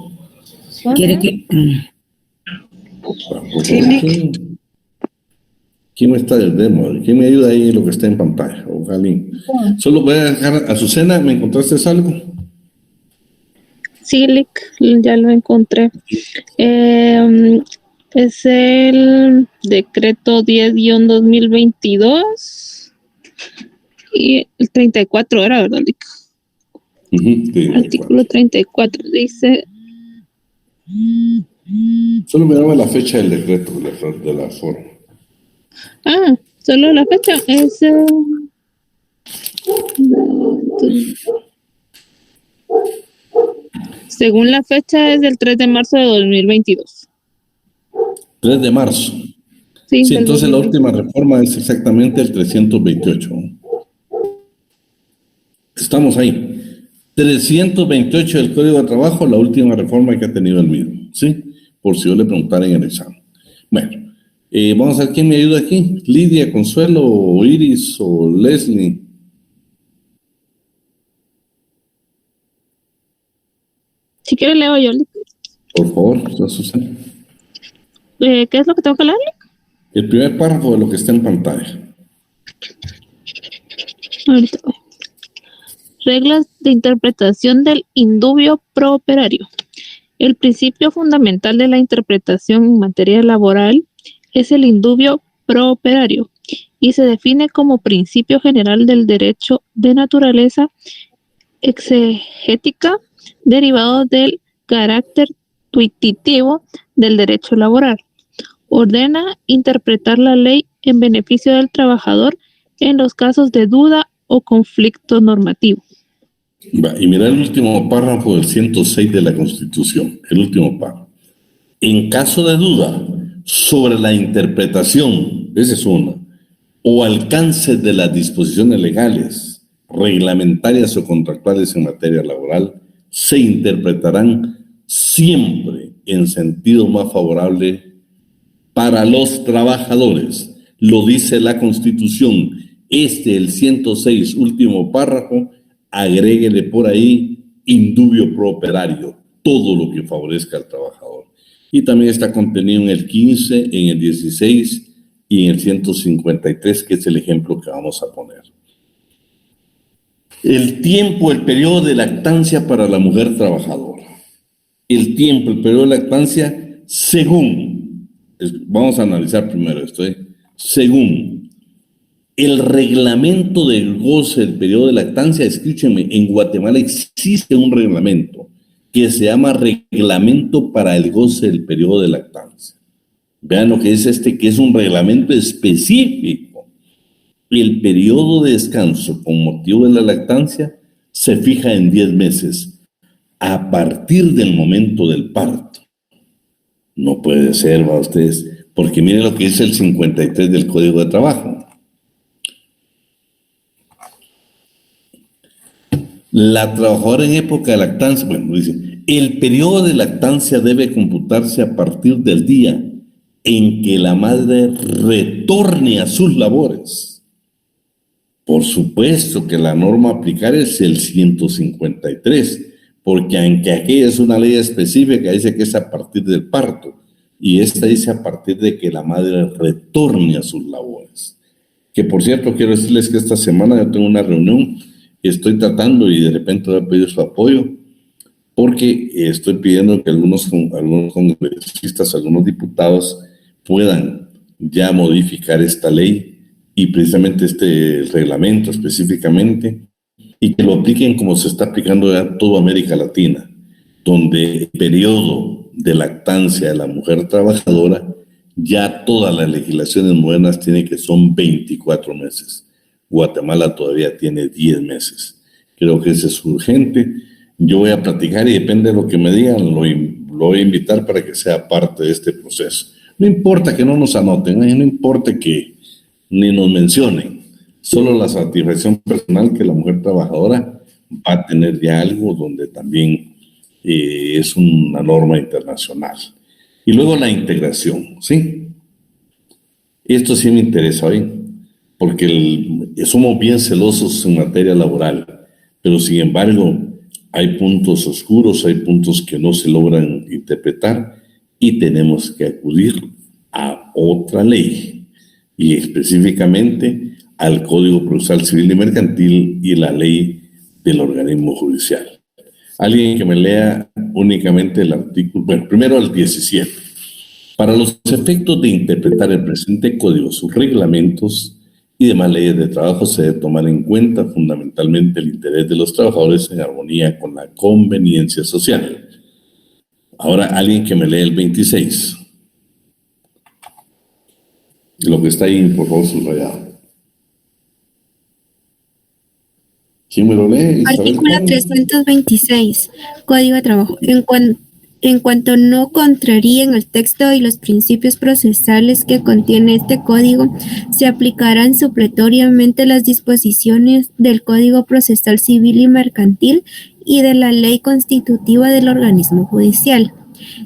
¿Quiere que...? ¿Quién me está del demo? ¿Quién me ayuda ahí en lo que está en pantalla? Ojalá. Solo voy a dejar a Azucena. ¿Me encontraste algo? Sí, Lick, ya lo encontré. Es el decreto 10-2022 y el 34 era, ¿verdad, Lick? Artículo 34 dice... Solo me daba la fecha del decreto de la forma. Ah, solo la fecha es... según la fecha es del 3 de marzo de 2022. 3 de marzo. Sí, entonces la última reforma es exactamente el 328. Estamos ahí. 328 del Código de Trabajo, la última reforma que ha tenido el mismo, ¿sí? Por si yo le preguntara en el examen. Bueno, vamos a ver quién me ayuda aquí. Lidia, Consuelo, o Iris, o Leslie. Si quiere leo yo, Lick. Por favor, Susana. ¿Qué es lo que tengo que leer, Lick? El primer párrafo de lo que está en pantalla. Ahorita voy. Reglas de interpretación del indubio pro operario. El principio fundamental de la interpretación en materia laboral es el indubio pro operario y se define como principio general del derecho de naturaleza exegética derivado del carácter tuititivo del derecho laboral. Ordena interpretar la ley en beneficio del trabajador en los casos de duda o conflicto normativo. Y mira el último párrafo del 106 de la Constitución, el último párrafo. En caso de duda sobre la interpretación, esa es una, o alcance de las disposiciones legales, reglamentarias o contractuales en materia laboral, se interpretarán siempre en sentido más favorable para los trabajadores. Lo dice la Constitución. El 106, último párrafo, agréguele por ahí indubio pro operario, todo lo que favorezca al trabajador. Y también está contenido en el 15, en el 16 y en el 153, que es el ejemplo que vamos a poner. El periodo de lactancia para la mujer trabajadora. El periodo de lactancia, vamos a analizar primero esto, según el reglamento del goce del periodo de lactancia. Escúchenme, en Guatemala existe un reglamento que se llama reglamento para el goce del periodo de lactancia. Vean lo que dice que es un reglamento específico. El periodo de descanso con motivo de la lactancia se fija en 10 meses a partir del momento del parto. No puede ser, va ustedes, porque miren lo que dice el 53 del Código de Trabajo. La trabajadora en época de lactancia, bueno, dice, el periodo de lactancia debe computarse a partir del día en que la madre retorne a sus labores. Por supuesto que la norma a aplicar es el 153, porque aunque aquella es una ley específica, dice que es a partir del parto, y esta dice a partir de que la madre retorne a sus labores. Que por cierto, quiero decirles que esta semana yo tengo una reunión y estoy tratando, y de repente voy a pedir su apoyo, porque estoy pidiendo que algunos congresistas, algunos diputados puedan ya modificar esta ley y precisamente este reglamento específicamente, y que lo apliquen como se está aplicando ya en toda América Latina, donde el periodo de lactancia de la mujer trabajadora, ya todas las legislaciones modernas tienen que son 24 meses. Guatemala todavía tiene 10 meses. Creo que eso es urgente. Yo voy a platicar y depende de lo que me digan, lo voy a invitar para que sea parte de este proceso. No importa que no nos anoten, no importa que ni nos mencionen, solo la satisfacción personal que la mujer trabajadora va a tener ya algo donde también es una norma internacional. Y luego la integración, ¿sí? Esto sí me interesa hoy, porque somos bien celosos en materia laboral, pero sin embargo hay puntos oscuros, hay puntos que no se logran interpretar y tenemos que acudir a otra ley, y específicamente al Código Procesal Civil y Mercantil y la ley del organismo judicial. Alguien que me lea únicamente el artículo, bueno, primero el 17. Para los efectos de interpretar el presente código, sus reglamentos y demás leyes de trabajo se debe tomar en cuenta fundamentalmente el interés de los trabajadores en armonía con la conveniencia social. Ahora alguien que me lea el 26. Lo que está ahí, por favor, subrayado. ¿Quién me lo lee? Artículo 326, Código de Trabajo. En cuanto no contraríen el texto y los principios procesales que contiene este código, se aplicarán supletoriamente las disposiciones del Código Procesal Civil y Mercantil y de la ley constitutiva del organismo judicial.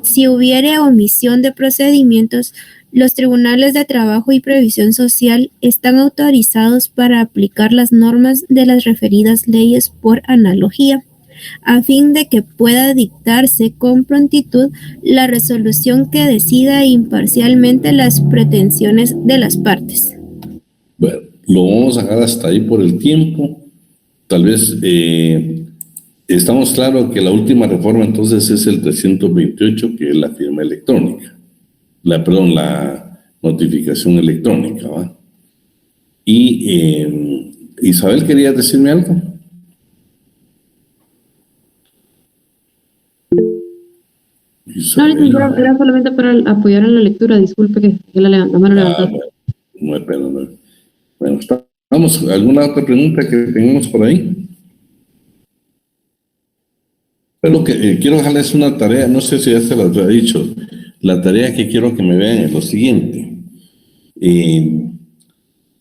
Si hubiere omisión de procedimientos, los tribunales de trabajo y previsión social están autorizados para aplicar las normas de las referidas leyes por analogía, a fin de que pueda dictarse con prontitud la resolución que decida imparcialmente las pretensiones de las partes. Bueno, lo vamos a dejar hasta ahí por el tiempo. Tal vez estamos claros que la última reforma entonces es el 328, que es la firma electrónica. La notificación electrónica, ¿va? Y Isabel, ¿querías decirme algo? Isabel. No, era solamente para apoyar en la lectura, disculpe que la mano levantó. Bueno, ¿estamos? ¿Alguna otra pregunta que tengamos por ahí? Pero que quiero dejarles una tarea, no sé si ya se las he dicho. La tarea que quiero que me vean es lo siguiente.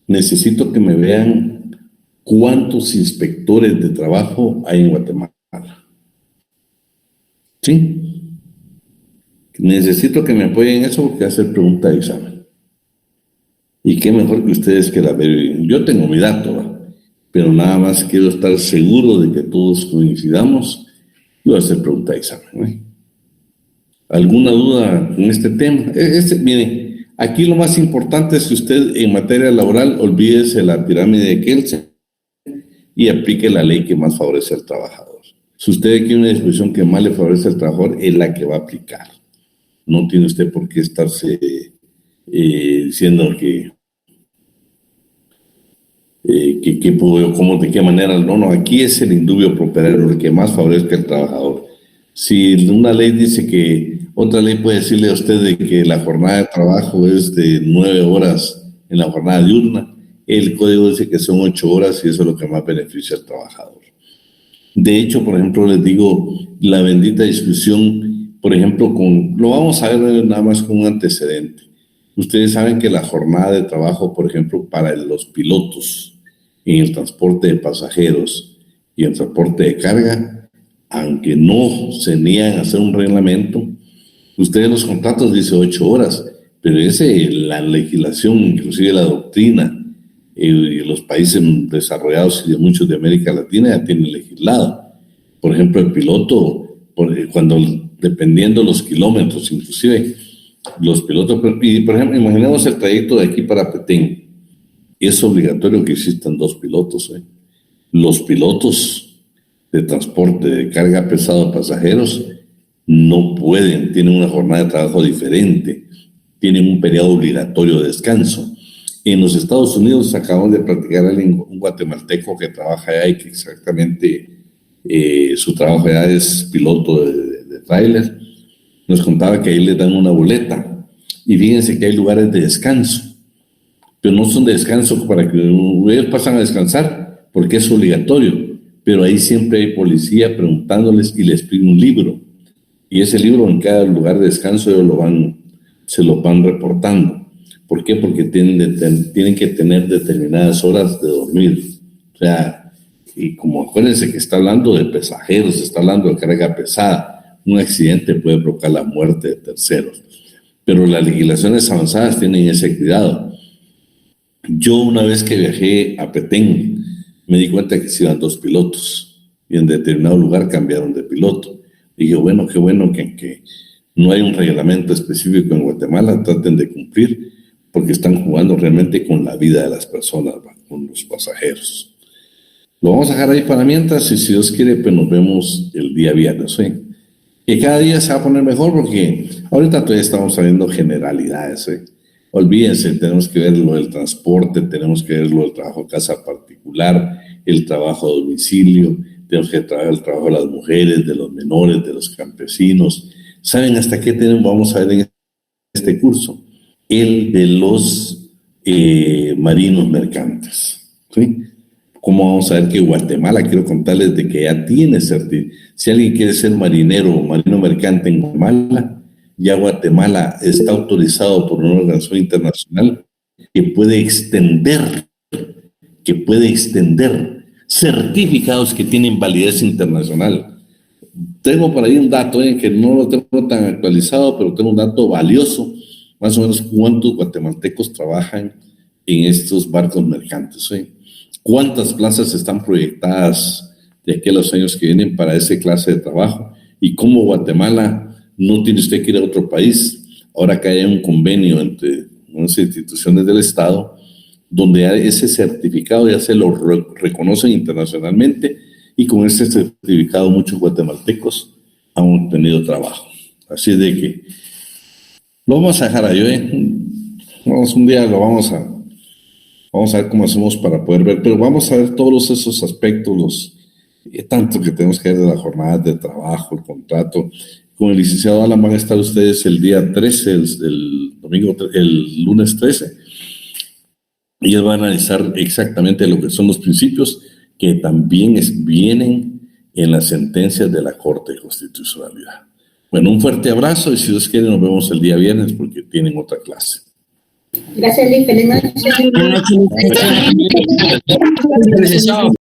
Necesito que me vean cuántos inspectores de trabajo hay en Guatemala. ¿Sí? Necesito que me apoyen en eso porque va a ser pregunta de examen. Y qué mejor que ustedes que la vean. Yo tengo mi dato, ¿va? Pero nada más quiero estar seguro de que todos coincidamos y va a ser pregunta de examen, ¿no? ¿Alguna duda en este tema? Miren, aquí lo más importante es que usted en materia laboral olvídese la pirámide de Kelsen y aplique la ley que más favorece al trabajador. Si usted quiere una disposición que más le favorece al trabajador, es la que va a aplicar. No tiene usted por qué estarse diciendo cómo, de qué manera. No, aquí es el indubio pro operario, el que más favorezca al trabajador. Si una ley dice que, otra ley puede decirle a usted de que la jornada de trabajo es de 9 horas en la jornada diurna, el código dice que son 8 horas y eso es lo que más beneficia al trabajador. De hecho, por ejemplo, les digo, la bendita discusión, por ejemplo, lo vamos a ver nada más con un antecedente. Ustedes saben que la jornada de trabajo, por ejemplo, para los pilotos en el transporte de pasajeros y el transporte de carga, aunque no se niegan a hacer un reglamento, ustedes los contratos dicen 8 horas, pero la legislación, inclusive la doctrina, y los países desarrollados y de muchos de América Latina ya tienen legislado. Por ejemplo, el piloto, dependiendo los kilómetros, inclusive, los pilotos, y por ejemplo, imaginemos el trayecto de aquí para Petén. Es obligatorio que existan 2 pilotos. Los pilotos de transporte de carga pesada de pasajeros no pueden, tienen una jornada de trabajo diferente, tienen un periodo obligatorio de descanso. En los Estados Unidos acabamos de practicar a un guatemalteco que trabaja allá y que exactamente su trabajo allá es piloto de tráiler. Nos contaba que ahí les dan una boleta y fíjense que hay lugares de descanso, pero no son de descanso para que ellos pasan a descansar porque es obligatorio, pero ahí siempre hay policía preguntándoles y les piden un libro y ese libro en cada lugar de descanso ellos se lo van reportando. ¿Por qué? Porque tienen que tener determinadas horas de dormir. O sea, y como acuérdense que está hablando de pasajeros, está hablando de carga pesada, un accidente puede provocar la muerte de terceros. Pero las legislaciones avanzadas tienen ese cuidado. Yo una vez que viajé a Petén, me di cuenta que se iban 2 pilotos y en determinado lugar cambiaron de piloto. Y dije, bueno, qué bueno que no hay un reglamento específico en Guatemala, traten de cumplir, porque están jugando realmente con la vida de las personas, con los pasajeros. Lo vamos a dejar ahí para mientras y si Dios quiere, pues nos vemos el día viernes. Que cada día se va a poner mejor porque ahorita todavía estamos sabiendo generalidades. Olvídense, tenemos que ver lo del transporte, tenemos que ver lo del trabajo de casa particular, el trabajo de domicilio, tenemos que ver el trabajo de las mujeres, de los menores, de los campesinos. ¿Saben hasta qué vamos a ver en este curso? El de los marinos mercantes. ¿Sí? ¿Cómo vamos a ver que Guatemala, quiero contarles de que ya tiene si alguien quiere ser marinero o marino mercante en Guatemala, ya Guatemala está autorizado por una organización internacional que puede extender certificados que tienen validez internacional. Tengo por ahí un dato que no lo tengo tan actualizado, pero tengo un dato valioso, más o menos cuántos guatemaltecos trabajan en estos barcos mercantes. ¿Cuántas plazas están proyectadas de aquí a los años que vienen para esa clase de trabajo? Y cómo Guatemala no tiene usted que ir a otro país. Ahora que hay un convenio entre unas instituciones del Estado, donde ese certificado ya se lo reconocen internacionalmente y con ese certificado muchos guatemaltecos han obtenido trabajo. Así de que lo vamos a dejar ahí. Un día vamos a ver cómo hacemos para poder ver, pero vamos a ver todos esos aspectos, tanto que tenemos que ver de la jornada de trabajo, el contrato. Con el licenciado Alan van a estar ustedes el día 13, el lunes 13, y él va a analizar exactamente lo que son los principios que también vienen en las sentencias de la Corte de Constitucionalidad. Bueno, un fuerte abrazo y si Dios quiere nos vemos el día viernes porque tienen otra clase. Gracias, Liz. Feliz noche.